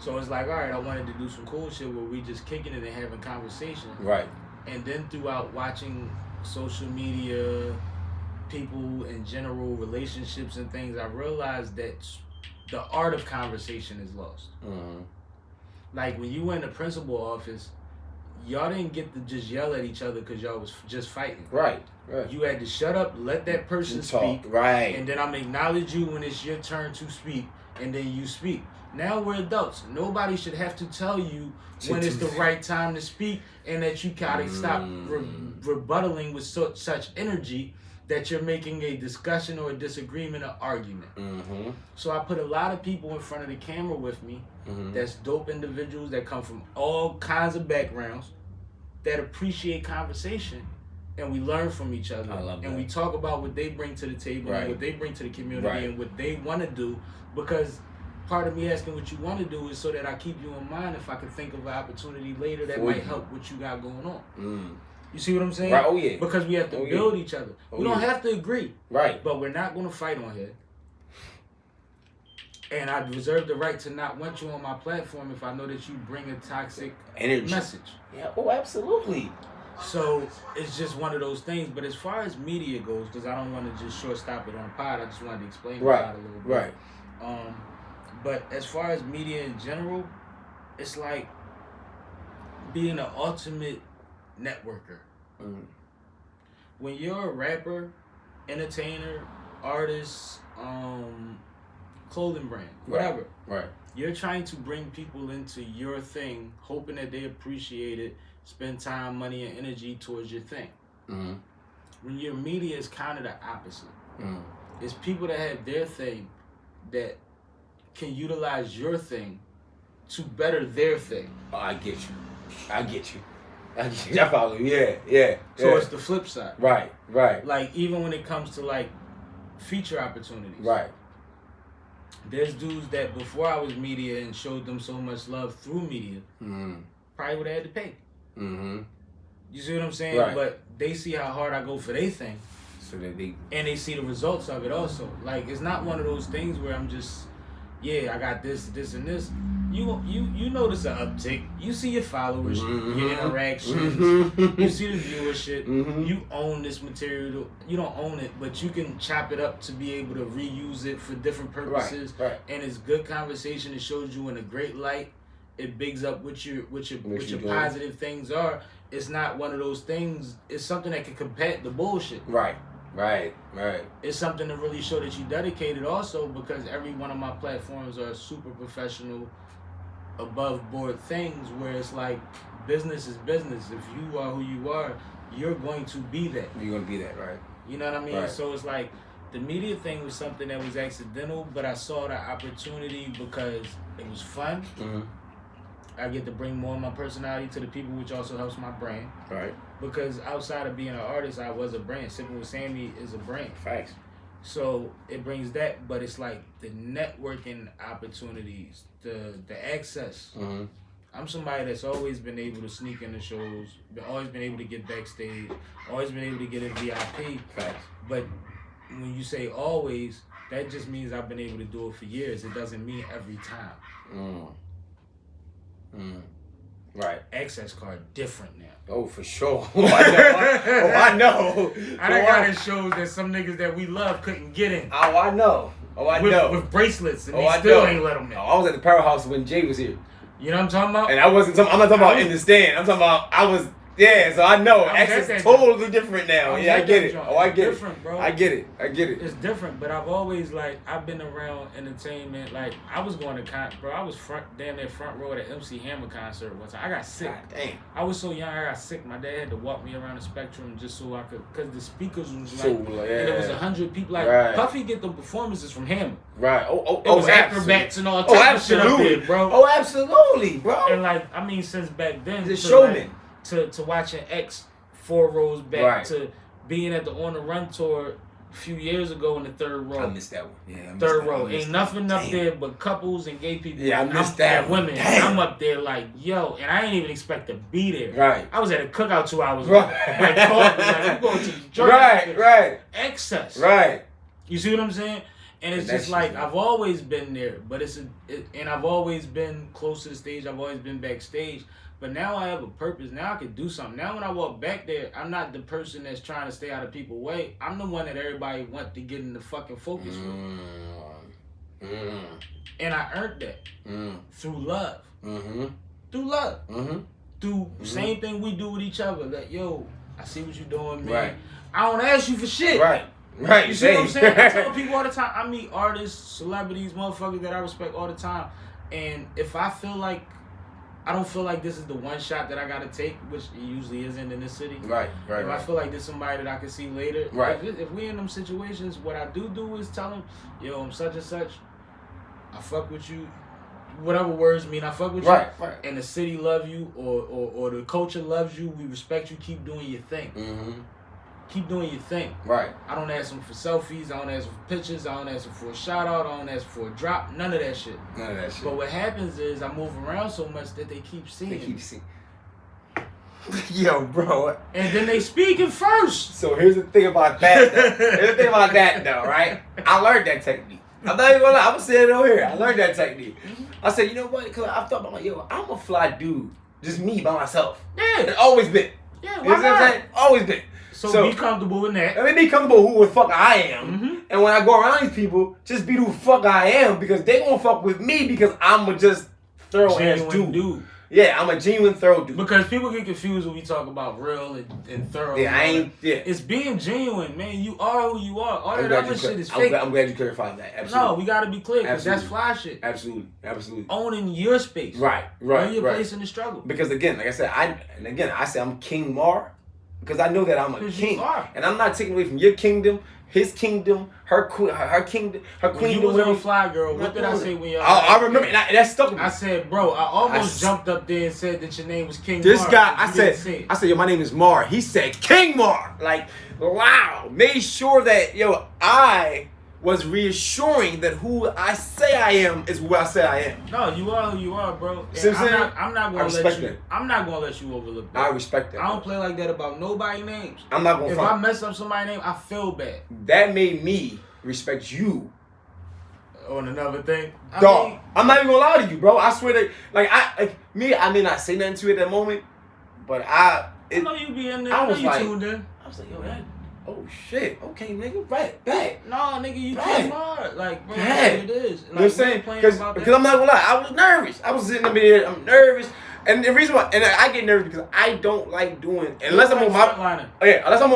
So it's like, all right, I wanted to do some cool shit where we just kicking it and having conversation. Right. And then throughout watching social media, people in general, relationships and things, I realized that the art of conversation is lost. Like when you were in the principal office, y'all didn't get to just yell at each other because y'all was just fighting. Right. You had to shut up, let that person speak. Right. And then I'm acknowledge you when it's your turn to speak, and then you speak. Now we're adults. Nobody should have to tell you when it's the right time to speak, and that you gotta stop rebuttaling with such energy that you're making a discussion or a disagreement or argument. So I put a lot of people in front of the camera with me that's dope individuals that come from all kinds of backgrounds that appreciate conversation, and we learn from each other. I love that. And we talk about what they bring to the table and what they bring to the community and what they want to do, because part of me asking what you want to do is so that I keep you in mind if I can think of an opportunity later that might help what you got going on. You see what I'm saying? Right. Oh yeah. Because we have to build each other. We don't have to agree. Right. But we're not going to fight on here. And I reserve the right to not want you on my platform if I know that you bring a toxic message. Yeah. Oh, absolutely. So it's just one of those things. But as far as media goes, because I don't want to just shortstop it on the pod, I just wanted to explain the pod a little bit. Right. But as far as media in general, it's like being an ultimate networker. When you're a rapper, entertainer, artist, clothing brand, whatever, you're trying to bring people into your thing, hoping that they appreciate it, spend time, money, and energy towards your thing. When your media is kind of the opposite. It's people that have their thing that can utilize your thing to better their thing. Oh, I get you. I follow you. Yeah. So it's the flip side. Right. Like, even when it comes to, like, feature opportunities. Right. There's dudes that before I was media and showed them so much love through media, probably would have had to pay. You see what I'm saying? Right. But they see how hard I go for their thing. So that And they see the results of it also. Like, it's not one of those things where I'm just, I got this, and this. You notice an uptick. You see your followers, your interactions. You see the viewership. You own this material. You don't own it, but you can chop it up to be able to reuse it for different purposes. Right. And it's good conversation. It shows you in a great light. It bigs up what your positive things are. It's not one of those things. It's something that can combat the bullshit. Right. It's something to really show that you dedicated also, because every one of my platforms are super professional, above board things where it's like business is business. If you are who you are, you're going to be that. You're going to be that, right? You know what I mean? Right. So it's like the media thing was something that was accidental, but I saw the opportunity because it was fun. I get to bring more of my personality to the people, which also helps my brand. Right. Because outside of being an artist, I was a brand. Sippin Wit Sammie is a brand. Facts. So it brings that, but it's like the networking opportunities, the access. I'm somebody that's always been able to sneak into shows, always been able to get backstage, always been able to get in VIP. Facts. But when you say always, that just means I've been able to do it for years. It doesn't mean every time. Right. Access card different now. Oh, for sure. I know. I done got in shows that some niggas that we love couldn't get in. Oh, I know. With bracelets, and they still ain't let them in. I was at the Powerhouse when Jay was here. You know what I'm talking about? And I'm not talking about in the stand. I'm talking about so I know. Access totally different now. I get it. I get it. Different, bro. I get it. It's different, but I've always, I've been around entertainment. I was going to I was damn near front row at an MC Hammer concert one time. I got sick. God damn. I was so young, I got sick. My dad had to walk me around the Spectrum just so I could, because the speakers was and it was 100 people. Puffy get the performances from Hammer. Right. It was acrobats and all types of shit up there, bro. Oh, absolutely, bro. And since back then, he's a showman. To watching X 4 rows back to being at the On the Run tour a few years ago in the third row. I missed that one. Yeah, I missed third that. row. Ain't nothing up there but couples and gay people. Yeah, I missed that one. Women. Damn. I'm up there like, yo, and I ain't even expect to be there. Right. I was at a cookout 2 hours Right. ago. Like, called me, like, you going to the joint. Right. Excess. Right. You see what I'm saying? And it's just like, I've always been there, but and I've always been close to the stage. I've always been backstage. But now I have a purpose. Now I can do something. Now when I walk back there, I'm not the person that's trying to stay out of people's way. I'm the one that everybody want to get in the fucking focus with. And I earned that through love. Through love. Through same thing we do with each other. Like, yo, I see what you're doing, man. Right. I don't ask you for shit. Right. You see what I'm saying? I tell people all the time. I meet artists, celebrities, motherfuckers that I respect all the time. And if I feel like I don't feel like this is the one shot that I gotta take, which it usually isn't in this city. Right. If I feel like there's somebody that I can see later. Right. If we in them situations, what I do is tell them, yo, I'm such and such. I fuck with you. Whatever words mean, I fuck with you. Right. And the city love you, or the culture loves you. We respect you. Keep doing your thing. Keep doing your thing. Right. I don't ask them for selfies. I don't ask them for pictures. I don't ask them for a shout out. I don't ask for a drop. None of that shit. But what happens is I move around so much that they keep seeing. Yo, bro. And then they speaking first. So here's the thing about that. Though, right? I learned that technique. I'm not even gonna lie. I'm gonna say it over here. I learned that technique. I said, you know what? Because I thought about like, yo, I'm a fly dude. Just me by myself. Yeah. It's always been. Yeah, You know what I'm saying? Always been. So be comfortable in that. Let me be comfortable who the fuck I am. And when I go around these people, just be who the fuck I am because they gonna fuck with me because I'm a just thorough ass dude. Yeah, I'm a genuine thorough dude. Because people get confused when we talk about real and thorough. Yeah, It's being genuine, man. You are who you are. All that other shit is fake. I'm glad you clarified that. Absolutely. No, we gotta be clear because that's fly shit. Absolutely. Owning your space. Right. Own your place in the struggle. Because again, like I said, I say I'm King Mar because I know that I'm a king, and I'm not taking away from your kingdom, his kingdom, her kingdom, her queen. You was on Fly Girl. What did I say when y'all? I remember, and that stuck with me. I said, bro, I almost jumped up there and said that your name was King Mar. This guy, I said, yo, my name is Mar. He said King Mar. Like, wow. Made sure that, yo, I was reassuring that who I say I am is who I say I am. No, you are who you are, bro. I'm not gonna let you overlook that. I respect that. I don't play like that about nobody's names. I'm not gonna. If I mess up somebody's name, I feel bad. That made me respect you. On another thing, dog, I'm not even gonna lie to you, bro. I swear that, I may not say nothing to you at that moment, but I know you be in there. I was like, tuned in. I was like, yo, that. Oh shit! Okay, nigga, right back. No, nigga, you King Mar. Like, bro, it is. Like, you know what I'm saying? Because I'm not gonna lie, I was nervous. I was sitting up there, I'm nervous, and the reason why, and I get nervous because I don't like doing unless I'm on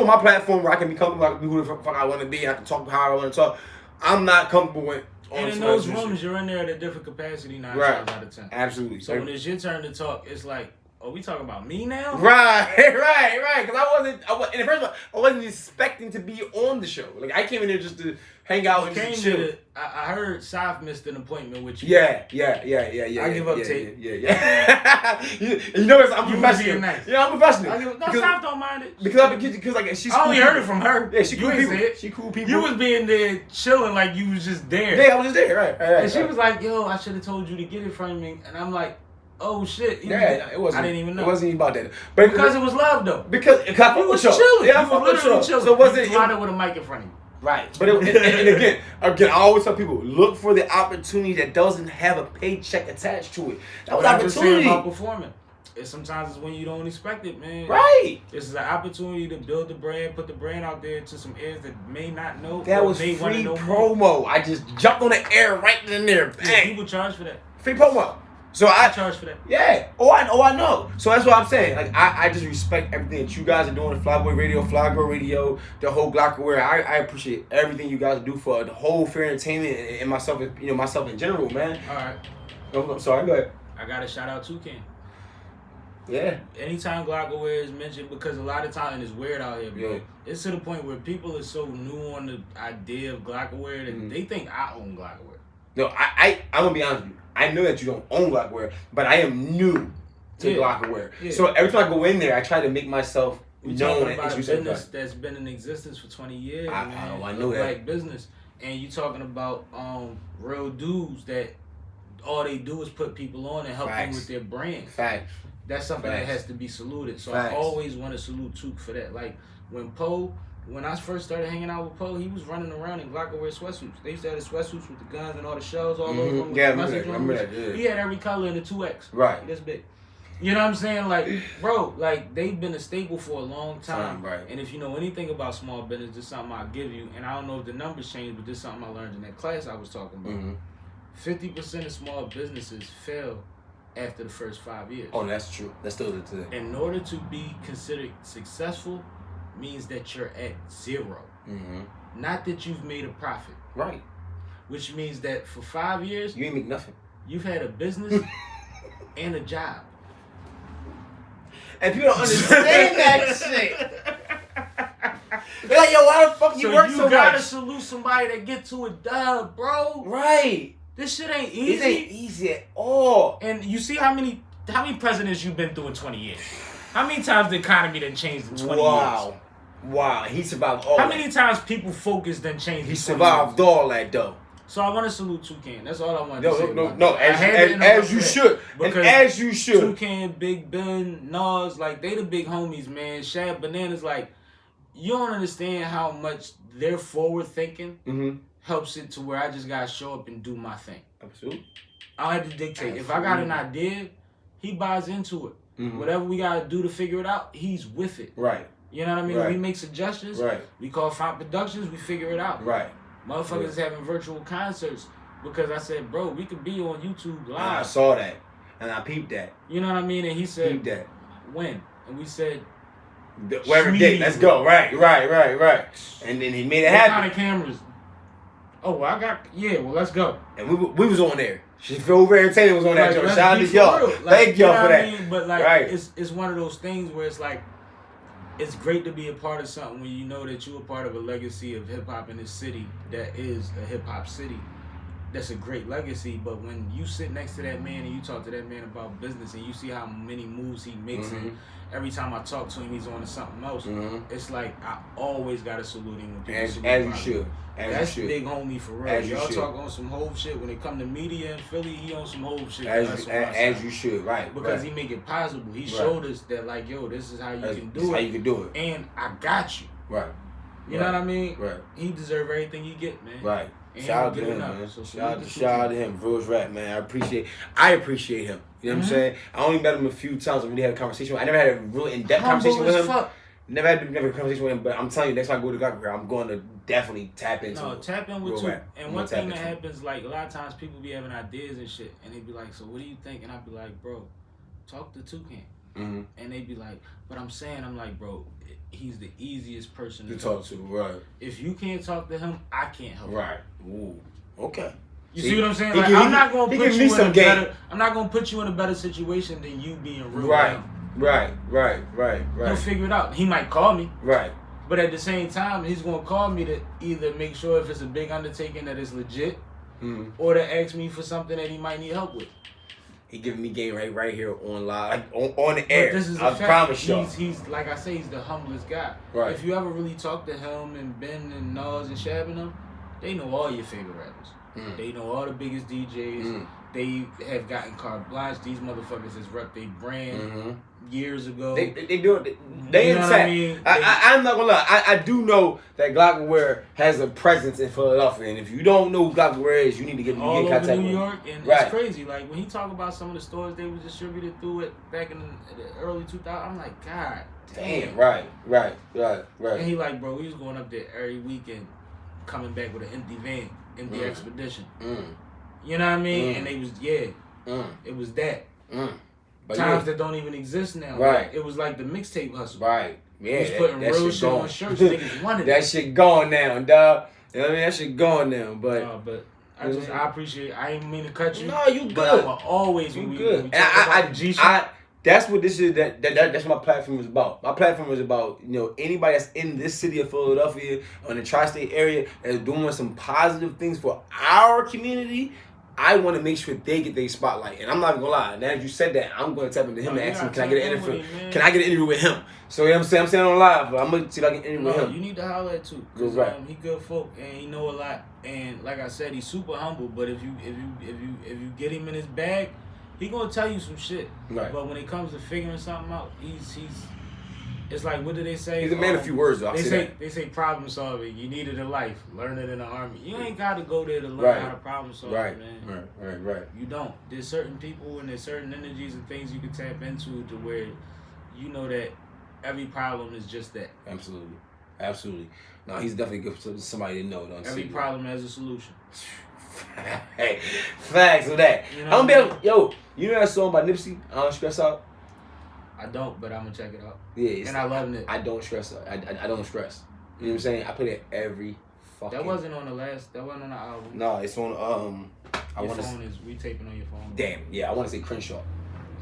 my platform where I can be comfortable, I can be who the fuck I want to be, I can talk how I want to talk. I'm not comfortable with. And in those rooms, you're in there at a different capacity 9 times out of 10. Absolutely. So when it's your turn to talk, it's like, oh, we talking about me now? Right. Because in the first one, I wasn't expecting to be on the show. Like, I came in there just to hang out and just chill. I heard Saf missed an appointment with you. Yeah. I give up tape. Yeah. you notice I'm professional. Nice. Yeah, I'm professional. Saf don't mind it. Because like she's. I only heard it from her. Yeah, she cool people. She cool people. You was being there chilling like you was just there. Yeah, I was just there. Right. And she was like, "Yo, I should have told you to get it from me," and I'm like. Oh shit! It wasn't. I didn't even know. It wasn't even about that. But because it was love though. Because you was chilling. Yeah, you was literally chilling. So was it? You with a mic in front of you. Right. But and again, I always tell people look for the opportunity that doesn't have a paycheck attached to it. That was opportunity. About performing. Sometimes it's when you don't expect it, man. Right. This is an opportunity to build the brand, put the brand out there to some ears that may not know. That was free promo. More. I just jumped on the air right in there. Bang. Yeah, people charge for that. Free promo. So I charge for that. Yeah. I know. So that's what I'm saying. Like I just respect everything that you guys are doing. Flyboy Radio, Flygirl Radio, the whole Glockware. I appreciate everything you guys do for the whole Fear Entertainment and myself. Myself in general, man. All right. I'm sorry. Go ahead. I got to shout out Toucan. Yeah. Anytime Glockware is mentioned, because a lot of times it's weird out here, bro. Yeah. It's to the point where people are so new on the idea of Glockware that they think I own Glockware. No, I'm gonna be honest with you. I know that you don't own Glockware, but I am new to Glockware. Yeah. So every time I go in there, I try to make myself We talking about a business that's been in existence for 20 years, man. I know that. Black business. And you talking about real dudes that all they do is put people on and help them with their brand. Facts. That's something that has to be saluted. So I always want to salute Took for that. Like when I first started hanging out with Poe, he was running around in Glock wear sweatsuits. They used to have the sweatsuits with the guns and all the shells all over them. Yeah, I remember that. Yeah. He had every color in the 2X. Right. This big. You know what I'm saying? Like, bro, like, they've been a staple for a long time. Right. And if you know anything about small business, this is something I'll give you. And I don't know if the numbers change, but this is something I learned in that class I was talking about. 50% of small businesses fail after the first 5 years. Oh, that's true. That's still it today. In order to be considered successful means that you're at zero. Not that you've made a profit. Right. Which means that for 5 years... You ain't make nothing. You've had a business and a job. And people don't understand that shit. They're like, yo, why the fuck you work so much? You gotta salute somebody that get to a dub, bro. Right. This shit ain't easy. It ain't easy at all. And you see how many presidents you've been through in 20 years? How many times the economy done changed in 20 years? Wow. He survived all that. How many times people focused done changed? He survived all that, though. So I want to salute Toucan. That's all I want to say. No. As you should. Because as you should. Toucan, Big Ben, Nas, like, they the big homies, man. Shad Bananas, like, you don't understand how much their forward thinking helps it to where I just got to show up and do my thing. Absolutely. I don't have to dictate. If I got an idea, he buys into it. Whatever we got to do to figure it out, he's with it. Right. You know what I mean? Right. We make suggestions. Right. We call Font Productions. We figure it out. Right. Motherfuckers having virtual concerts because I said, bro, we could be on YouTube live. I saw that. And I peeped that. You know what I mean? And he said, peeped that. When? And we said, whatever day, let's go. Right. And then he made it happen. What kind of cameras? Oh, well, let's go. And we was on there. She feel very entertaining was on that joint. Shout out to y'all. Like, thank y'all for that. I mean? But like, it's one of those things where it's like, it's great to be a part of something when you know that you're a part of a legacy of hip hop in this city that is a hip hop city. That's a great legacy. But when you sit next to that man and you talk to that man about business and you see how many moves he makes and every time I talk to him he's on to something else, it's like I always gotta salute him when people salute as him. You should. That's big homie for real. As y'all should. Talk on some whole shit when it come to media in Philly. He on some whole shit. As you should, right? Because he make it possible. He showed us that like, yo, this is how you can do it. How you can do it. And I got you. Right. You know what I mean? Right. He deserve everything he get, man. Right. And shout out to him, man. So shout out to him. Real rap, man. I appreciate him. You know what I'm saying? I only met him a few times and really had a conversation with him. I never had a really in-depth conversation with him. Fuck. Never had a conversation with him, but I'm telling you, next time I go to Glock, I'm going to definitely tap into tap in with you. And one thing that happens, like, a lot of times people be having ideas and shit, and they be like, so what do you think? And I be like, bro, talk to Toucan. And they be like, but I'm like, bro, he's the easiest person to talk to. Right. If you can't talk to him, I can't help right. Ooh. Okay. You see what I'm saying? Like, I'm not gonna put you in a better. I'm not gonna put you in a better situation than you being real. Right. Down. Right. He'll figure it out. He might call me. Right. But at the same time, he's gonna call me to either make sure if it's a big undertaking that is legit, or to ask me for something that he might need help with. He giving me game right here on live, on the air. But this is I promise you. He's like I say, he's the humblest guy. Right. If you ever really talk to him and Ben and Nas and Shab and them, they know all your favorite rappers. They know all the biggest DJs. They have gotten carte blanche. These motherfuckers has rep their brand years ago. They do it. They intact. I mean? I'm not gonna lie. I do know that Glockenware has a presence in Philadelphia, and if you don't know who Glockenware is, you need to get all contact over with New York. And it's crazy. Like when he talk about some of the stores they was distributed through it back in the early 2000s, I'm like, God damn. Right. And he like, bro, we was going up there every weekend, coming back with an empty van, empty expedition. You know what I mean? And they was it was that. But times that don't even exist now. Right. Like, it was like the mixtape hustle. Right. Yeah. He was putting real shit on shirts. Niggas wanted that shit gone now, dog. You know what I mean? That shit gone now. But I appreciate. I ain't mean to cut you. No, you good. But I'm always you when good. We talk about G shit. That's what this is. That's what my platform is about. My platform is about anybody that's in this city of Philadelphia or in the tri-state area that's doing some positive things for our community. I want to make sure they get their spotlight. And I'm not even gonna lie. Now that you said that, I'm gonna tap into him and ask him, can I get an interview? Can I get an interview with him? So you know what I'm saying? I'm saying on live, but I'm gonna see if I can interview with him. You need to holler at too. Cause he good folk and he know a lot. And like I said, he's super humble. But if you get him in his bag, he gonna tell you some shit. Right. But when it comes to figuring something out, he's it's like, what do they say? He's a man of few words, though. They say problem solving. You need it in life. Learn it in the army. You ain't got to go there to learn how to problem solve, man. Right. You don't. There's certain people and there's certain energies and things you can tap into to where you know that every problem is just that. Absolutely. No, he's definitely good for somebody to know. Every problem has a solution. Hey, facts of that. You know you know that song by Nipsey, I Don't Stress Out? I don't, but I'm gonna check it out. Yeah, and I love it. I don't stress. I don't stress. You know what I'm saying? I play it every fucking. That wasn't on the album. No, it's on. We taping on your phone. Damn, yeah, I want to say Crenshaw.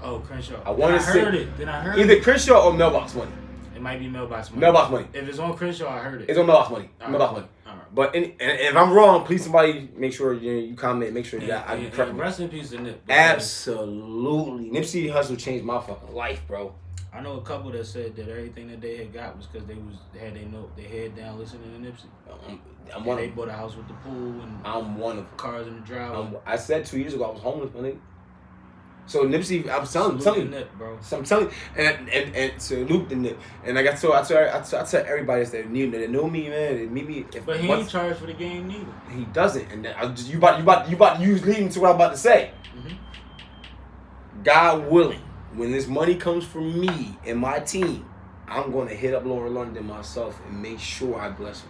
Oh, Crenshaw. I want to say. Then I heard it. Either Crenshaw or Mailbox Money. It might be Mailbox Money. Mailbox Money. If it's on Crenshaw, I heard it. It's on Mailbox Money. Mailbox Money. All right. But and if I'm wrong, please somebody make sure you comment. Make sure that I correct. Rest in peace to Nip. Absolutely, Nipsey Hussle changed my fucking life, bro. I know a couple that said that everything that they had got was because they had their head down listening to Nipsey. They bought a house with the pool and I'm one of them. Cars in the driveway. I said 2 years ago I was homeless, my nigga. So Nipsey, I'm telling you, Nip, bro. So I'm telling you, and salute the Nip. And like I tell everybody that know me, man, that meet me. But he ain't charged for the game neither. He doesn't, and you about to use leading to what I'm about to say. Mm-hmm. God willing. When this money comes from me and my team, I'm going to hit up Laura London myself and make sure I bless her.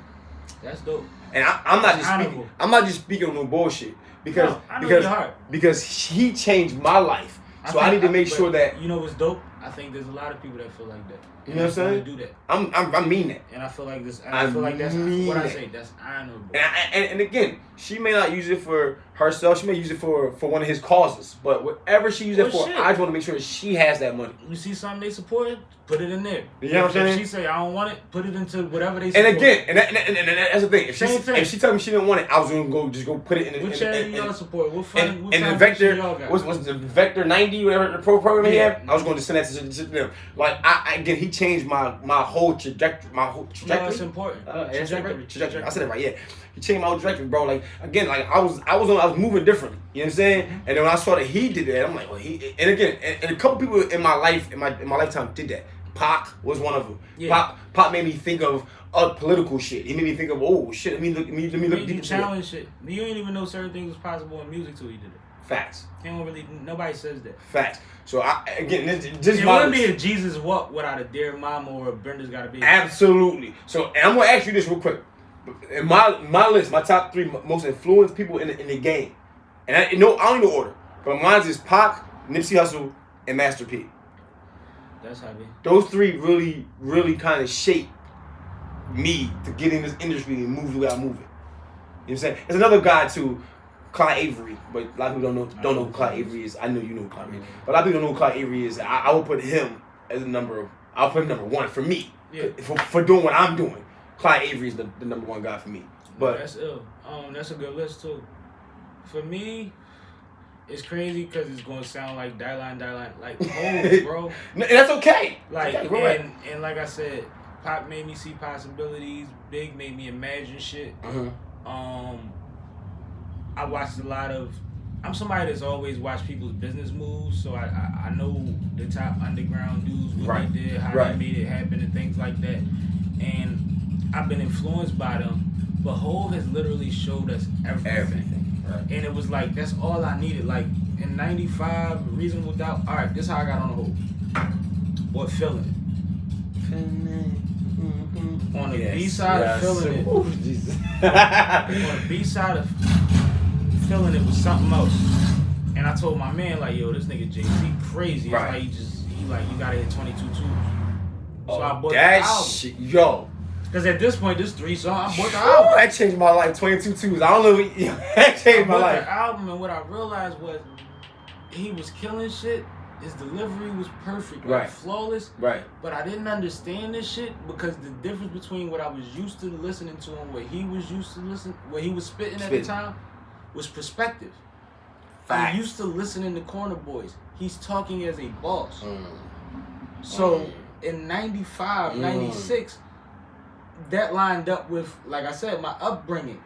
That's dope. And I'm not just speaking on no bullshit because he changed my life. So I need to make sure that you know what's dope. I think there's a lot of people that feel like that. You know what I'm saying? Do that. I mean that. And I feel like this. I feel like that's what I say. That's honorable. And again, she may not use it for herself. She may use it for one of his causes. But whatever she uses it for, I just want to make sure that she has that money. You see something they support, put it in there. You know what I'm saying? If she say I don't want it, put it into whatever they support. And again, and that's the thing. If she told me she didn't want it, I was gonna go put it in. What charity y'all support? What fund? And the Vector, what's the Vector 90, whatever the program he had? I was going to send that to them. Like again, he changed my whole trajectory. No, that's important. Trajectory. I said it right. Yeah, he changed my whole trajectory, bro. Like again, like I was moving differently. You know what I'm saying? And then when I saw that he did that, I'm like, well, and again, and a couple people in my life, in my lifetime, did that. Pac was one of them. Yeah. Pac made me think of political shit. He made me think of shit. Let me look deep into challenge shit. You ain't even know certain things was possible in music till he did it. Facts. Nobody says that. Facts. So this it wouldn't be a Jesus walk without a Dear Mama or a Brenda's Gotta Be. Absolutely. So and I'm gonna ask you this real quick. In my list, my top 3 most influenced people in the game, and I don't know order, but mine is Pac, Nipsey Hussle, and Master P. That's heavy. Those 3 really, really kind of shaped me to get in this industry and move the way I move it. You know what I'm saying? There's another guy too, Clyde Avery, but a lot of people don't know who Clyde Avery is. I know you know who Clyde Avery is, but a lot of people don't know who Clyde Avery is. I will put him as I'll put him number 1 for me. Yeah. For doing what I'm doing. Clyde Avery is the number 1 guy for me. But that's ill. That's a good list too. For me, it's crazy because it's gonna sound like die line, like bro. And that's okay. Like and like I said, Pop made me see possibilities. Big made me imagine shit. Mm-hmm. I watched a lot of. I'm somebody that's always watched people's business moves, so I know the top underground dudes, what they did, how they made it happen, and things like that. And I've been influenced by them. But Hov has literally showed us everything. Right. And it was like, that's all I needed. Like, in 95, Reasonable Doubt, all right, this is how I got on the Hov. What, Feeling It. On the B-side of Feeling It. Ooh, Jesus. On the B-side of Feeling It was something else. And I told my man, like, yo, this nigga Jay-Z crazy. Right. It's like, you gotta hit 22 twos. So I bought that the album. Shit, yo. Because at this point, there's 3 songs. I bought the album. That changed my life. 22 twos. I don't know. That changed my life. The album, and what I realized was he was killing shit. His delivery was perfect, flawless. Right. But I didn't understand this shit because the difference between what I was used to listening to and what he was used to listening, what he was spitting at the time, was perspective. I'm used to listening to Corner Boys. He's talking as a boss. So in 95, 96, that lined up with, like I said, my upbringing.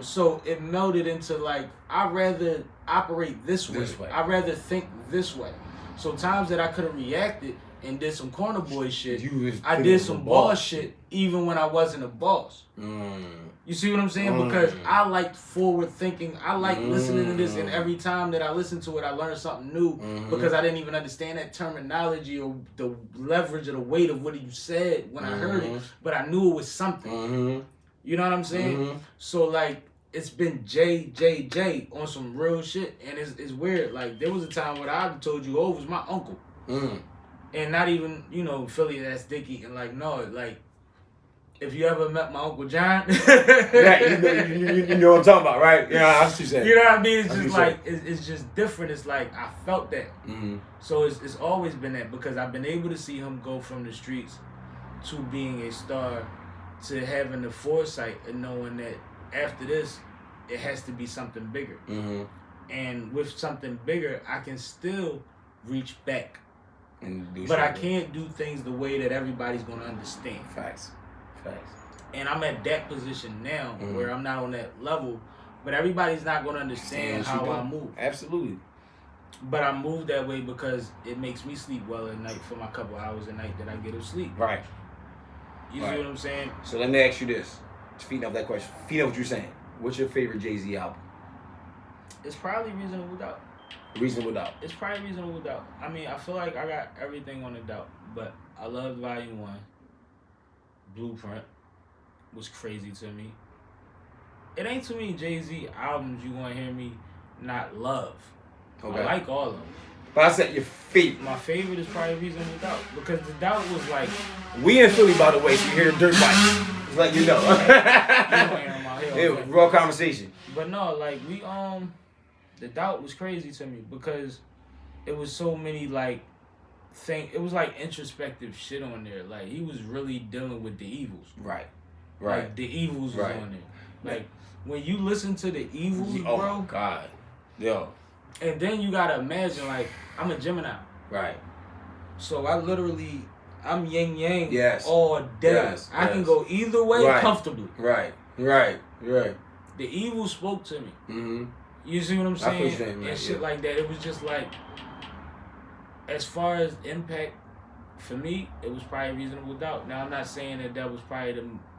So it melded into like, I'd rather operate this way. I'd rather think this way. So times that I could have reacted and did some Corner Boy shit, I did some boss shit even when I wasn't a boss. You see what I'm saying? Because I like forward thinking. I like listening to this, and every time that I listen to it, I learn something new because I didn't even understand that terminology or the leverage or the weight of what you said when I heard it, but I knew it was something. You know what I'm saying? So like, it's been J on some real shit, and it's weird. Like, there was a time where I told you, was my uncle. And not even, Philly, that's Dickie. And like, no, like, if you ever met my Uncle John. you know what I'm talking about, right? Yeah, that's what you said. You know what I mean? It's just like, it's just different. It's like, I felt that. So it's always been that, because I've been able to see him go from the streets to being a star, to having the foresight and knowing that after this, it has to be something bigger. And with something bigger, I can still reach back. But I can't do things the way that everybody's going to understand. Facts. And I'm at that position now where I'm not on that level, but everybody's not going to understand how I move. Absolutely. But I move that way because it makes me sleep well at night for my couple hours a night that I get of sleep. Right. You see what I'm saying? So let me ask you this. Feeding off that question. Feeding off what you're saying. What's your favorite Jay-Z album? It's probably Reasonable Doubt. Reasonable Doubt. It's probably Reasonable Doubt. I mean, I feel like I got everything on the doubt, but I love Volume 1. Blueprint was crazy to me. It ain't too many Jay-Z albums you want to hear me not love. Okay. I like all of them. But I said your favorite. My favorite is probably Reasonable Doubt, because the doubt was like... We in Philly, by the way, so you hear the dirt bike. It's like, you know. It was raw conversation. But no, like, the doubt was crazy to me because it was so many, like, it was like introspective shit on there. Like, he was really dealing with the evils. Right. Like, the evils was on there. Like, when you listen to the evils, bro. Oh, God. Yo. And then you gotta imagine, like, I'm a Gemini. Right. So I'm yin yang all day. Yes, I can go either way comfortably. Right. The evil spoke to me. You see what I'm saying? I feel you, and shit like that. It was just like, as far as impact, for me, it was probably Reasonable Doubt. Now, I'm not saying that was probably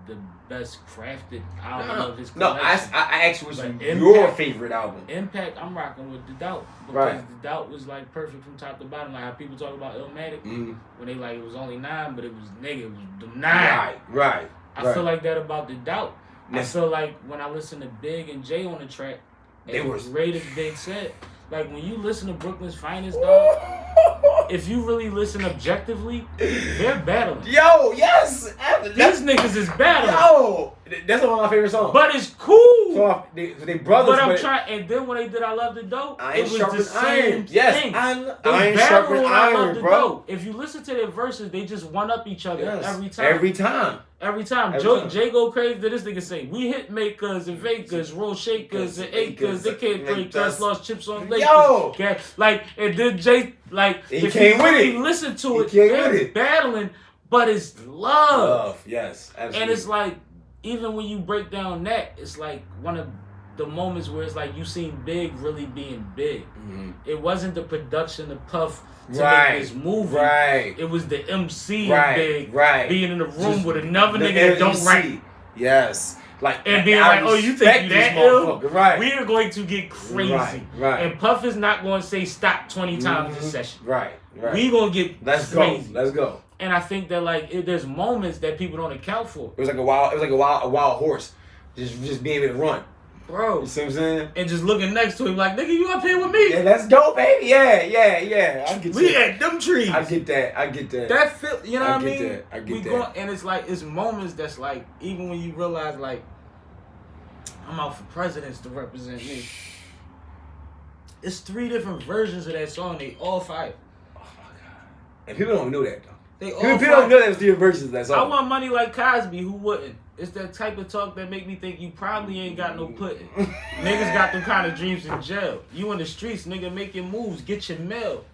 the best crafted album of his collection. No, I actually was your favorite album. Impact, I'm rocking with The Doubt. Because The Doubt was like perfect from top to bottom. Like how people talk about Illmatic, when they like it was only 9, but it was it was the 9. Right. I feel like that about The Doubt. I feel like when I listen to Big and Jay on the track, they were great as Big said. Like when you listen to Brooklyn's Finest, dog, if you really listen objectively, they're battling. Yo, yes! These niggas is battling. Yo! That's one of my favorite songs. But it's cool. So they brothers. But I'm trying, and then when they did I Love the Dope, it was the same thing. Yes, They battle on I Love the Dope. If you listen to their verses, they just one up each other every time. Jay go crazy to this nigga say, we hit makers and fakers, roll shakers and acres, they can't break us, lost chips on Lakers. Yo! Okay? Like, and then Jay, like, if you really listen to it, they're battling, but it's love. Yes, absolutely. And it's like, even when you break down that, it's like one of the moments where it's like you seen Big really being big. It wasn't the production, the Puff to make this movie. It was the MC Big being in the room with another nigga that don't write. Yes. Like, and being like, oh, you think you that ill? We are going to get crazy. And Puff is not going to say stop 20 times a session. We going to get crazy. Let's go. And I think that like there's moments that people don't account for. It was like a wild horse, just being able to run, bro. You see what I'm saying? And just looking next to him like, nigga, you up here with me? Yeah, let's go, baby. Yeah. I get we at them trees. I get that. That feel, you know what I mean? I get that. And it's like it's moments that's like even when you realize like I'm out for presidents to represent me. It's 3 different versions of that song. They all fire. Oh my god! And people don't know that though. They all people don't know that was 3 versions of that song. I want money like Cosby. Who wouldn't? It's that type of talk that make me think you probably ain't got no pudding. Niggas got them kind of dreams in jail. You in the streets, nigga, make your moves, get your mail.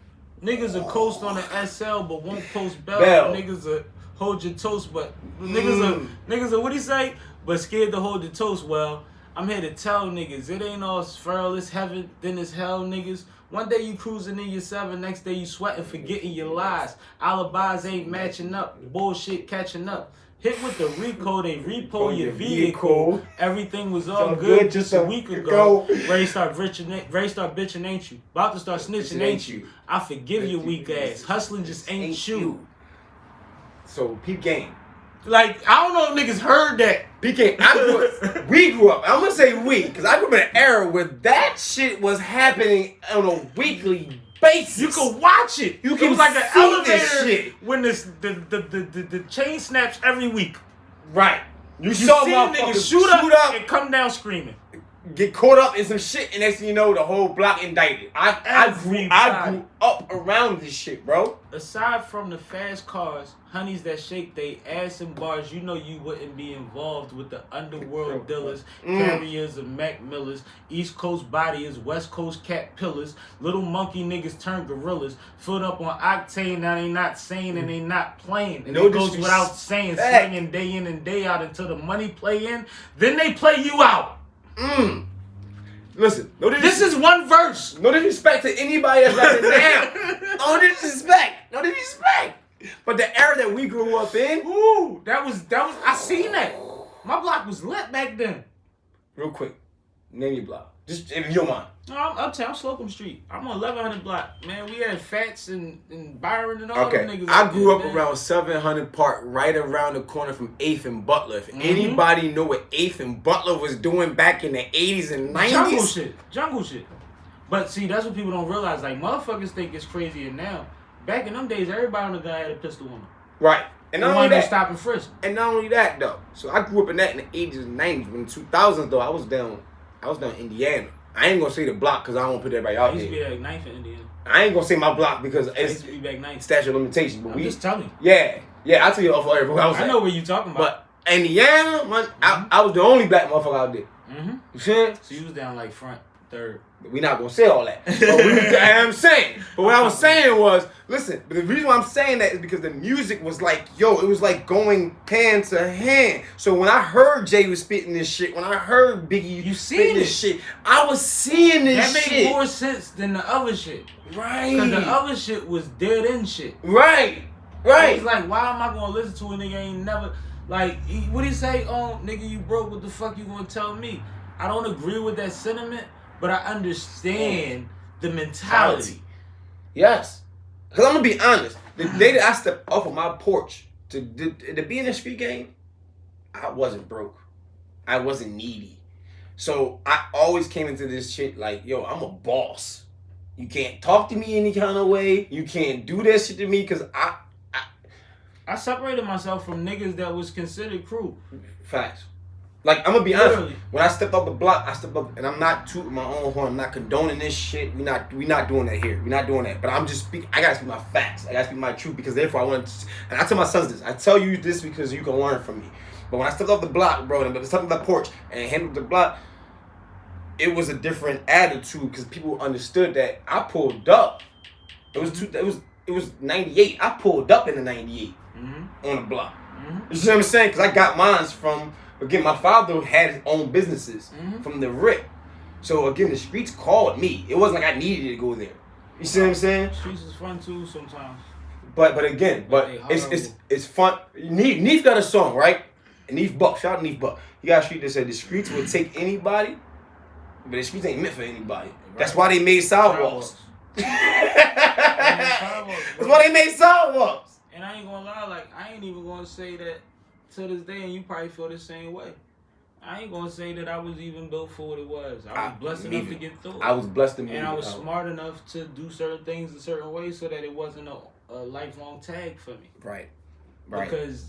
Niggas will coast on the SL but won't post bell. Niggas will hold your toast, but niggas will what he say? But scared to hold your toast. Well, I'm here to tell niggas, it ain't all feral, it's heaven, then it's hell, niggas. One day you cruising in your 7, next day you sweating, forgetting your lies. Alibis ain't matching up, bullshit catching up. Hit with the Rico, they repo your vehicle. Everything was all good just a week ago. Ready start bitching, ain't you? About to start snitching, ain't you? I forgive your weak ass. Hustling just ain't you. So, peep game. Like, I don't know if niggas heard that. PK, we grew up. I'm gonna say we, because I grew up in an era where that shit was happening on a weekly basis. You could watch it. It was like an elevator shit. When the chain snaps every week. Right. You saw see niggas shoot up and come down screaming. Get caught up in some shit, and next thing you know, the whole block indicted. I grew up around this shit, bro. Aside from the fast cars, honeys that shake they ass and bars, you know you wouldn't be involved with the underworld dealers, carriers of Mac Millers, East Coast bodies, West Coast cat pillars, little monkey niggas turn gorillas, filled up on octane, now they not sane and they not playing. And it goes without saying, slinging day in and day out until the money play in, then they play you out. Listen, this is one verse. No disrespect to anybody that's rapping now. No disrespect. But the era that we grew up in, ooh, that was. I seen that. My block was lit back then. Real quick, name your block, just if you don't mind. No, I'm uptown Slocum Street. I'm on 1100 block. Man, we had Fats and Byron and all them niggas. I grew up around 700 Park, right around the corner from 8th and Butler. If anybody know what 8th and Butler was doing back in the 80s and 90s. Jungle shit. But see, that's what people don't realize. Like, motherfuckers think it's crazier now. Back in them days, everybody on the guy had a pistol on them. Right. And not only that, stop and frisk. And not only that, though. So I grew up in that in the 80s and 90s. When the 2000s, though, I was down in Indiana. I ain't gonna say the block because I don't want to put everybody out there. I used to be back 9th in Indiana. I ain't gonna say my block because it's used to be back 9th. Statute of limitation. But I'm just telling you. Yeah, I'll tell you off air. I know what you talking about. But Indiana, I was the only black motherfucker out there. You see? So you was down like front, third. We're not gonna say all that. I'm saying. But what I was saying was, listen, but the reason why I'm saying that is because the music was like, it was like going hand to hand. So when I heard Jay was spitting this shit, when I heard Biggie spitting this shit, I was seeing this shit. That made more sense than the other shit. Right. Because the other shit was dead end shit. Right. It's like, why am I gonna listen to a nigga ain't never, like, what do you say? Nigga, you broke, what the fuck you gonna tell me? I don't agree with that sentiment. But I understand the mentality. Yes. Because I'm going to be honest. The day that I stepped off of my porch to be in the street game, I wasn't broke. I wasn't needy. So I always came into this shit like, I'm a boss. You can't talk to me any kind of way. You can't do that shit to me because I separated myself from niggas that was considered crew. Facts. Like, I'm gonna be honest. When I stepped off the block, and I'm not tooting my own horn. I'm not condoning this shit. We not doing that here. We're not doing that. But I'm just speaking. I gotta speak my facts. I gotta speak my truth because therefore I want to. And I tell my sons this. I tell you this because you can learn from me. But when I stepped off the block, bro, and I stepped off the porch and handled the block, it was a different attitude because people understood that I pulled up. It was 98. I pulled up in the 98 on the block. You see what I'm saying? Because I got mines from. Again, my father had his own businesses from the rip. So, again, the streets called me. It wasn't like I needed to go there. You see what I'm saying? Streets is fun, too, sometimes. But again, it's fun. Neef got a song, right? And Neef Buck. Shout out to Neef Buck. He got a street that said, the streets will take anybody, but the streets ain't meant for anybody. Right. That's why they made sidewalks. That's why they made sidewalks. And I ain't gonna lie, like, I ain't even gonna say that to this day, and you probably feel the same way. I ain't gonna say that I was even built for what it was. I was blessed enough to get through it. I was blessed enough. And I was smart enough to do certain things a certain way so that it wasn't a lifelong tag for me. Right. Because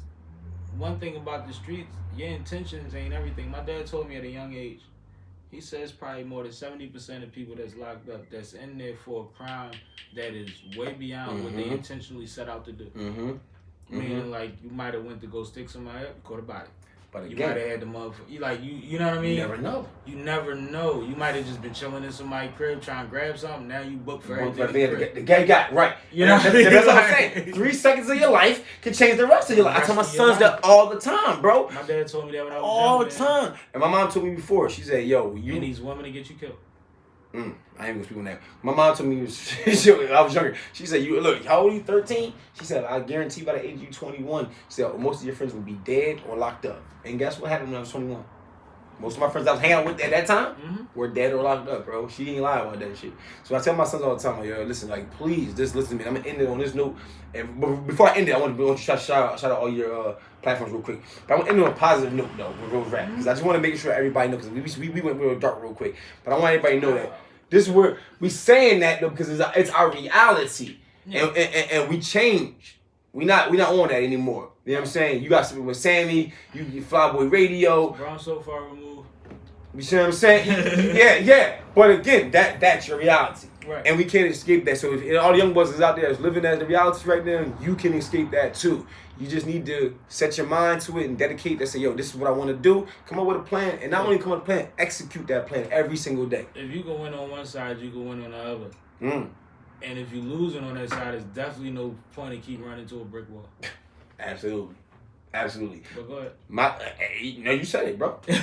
one thing about the streets, your intentions ain't everything. My dad told me at a young age, he says probably more than 70% of people that's locked up, that's in there for a crime that is way beyond what they intentionally set out to do. Meaning, like, you might have went to go stick somebody up, caught a body. But again, you might have had the motherfucker. You know what I mean? You never know. You never know. You might have just been chilling in somebody's crib trying to grab something. Now you booked for everything. The guy got right. You know that's what I'm saying. 3 seconds of your life can change the rest of your life. I tell my sons that all the time, bro. My dad told me that when I was all the time. And my mom told me before. She said, "Yo, you and these women to get you killed." I ain't gonna speak on that. My mom told me I was younger. She said, "You look, how old are you? 13?" She said, "I guarantee by the age of you 21, she said most of your friends will be dead or locked up." And guess what happened when I was 21? Most of my friends I was hanging out with at that time were dead or locked up, bro. She ain't lying about that shit. So I tell my sons all the time, like, yo, listen, like, please, just listen to me. I'm gonna end it on this note. And before I end it, I want to shout out all your platforms real quick. But I want to end it on a positive note, though, with real rap. Because I just want to make sure everybody knows, because we went real dark real quick. But I want everybody to know that this is where we saying that, though, because it's our reality. Yeah. And we change. We not on that anymore. You know what I'm saying? You got Sippin Wit Sammie, you get Flyboy Radio. Bro, I'm so far removed. You see what I'm saying? yeah. But again, that's your reality. Right. And we can't escape that. So if all the young boys is out there that's living as the reality right now, you can escape that too. You just need to set your mind to it and dedicate that. Say, yo, this is what I want to do. Come up with a plan. And not only come up with a plan, execute that plan every single day. If you can win on one side, you can win on the other. And if you're losing on that side, it's definitely no point in keep running into a brick wall. Absolutely. But go ahead. You said it, bro. He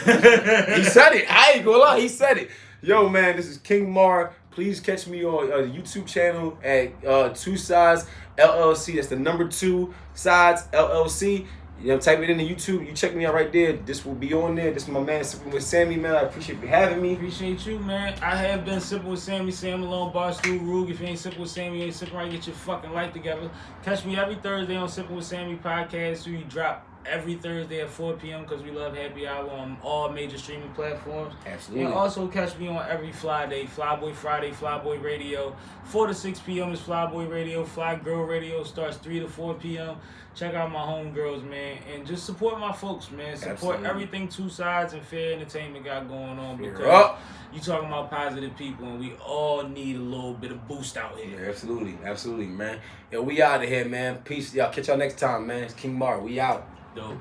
said it. I ain't gonna lie. He said it. Yo, man, this is King Mar. Please catch me on the YouTube channel at 2 Sides LLC. That's the number 2 Sides LLC. You know, type it into YouTube. You check me out right there. This will be on there. This is my man, Sippin Wit Sammie, man. I appreciate you having me. Appreciate you, man. I have been Sippin Wit Sammie, Sam Malone, Barstool Rug. If you ain't Sippin Wit Sammie, you ain't sipping right. Get your fucking life together. Catch me every Thursday on Sippin Wit Sammie Podcast. We drop every Thursday at 4 p.m. because we love happy hour on all major streaming platforms. Absolutely. And also catch me on every Friday, Flyboy Friday, Flyboy Radio. 4 to 6 p.m. is Flyboy Radio. Fly Girl Radio starts 3 to 4 p.m. Check out my homegirls, man. And just support my folks, man. Support everything 2 Sides and Fear Entertainment got going on. Because you talking about positive people, and we all need a little bit of boost out here. Yeah, absolutely, man. Yo, we out of here, man. Peace. Y'all catch y'all next time, man. It's King Mar. We out. Dope.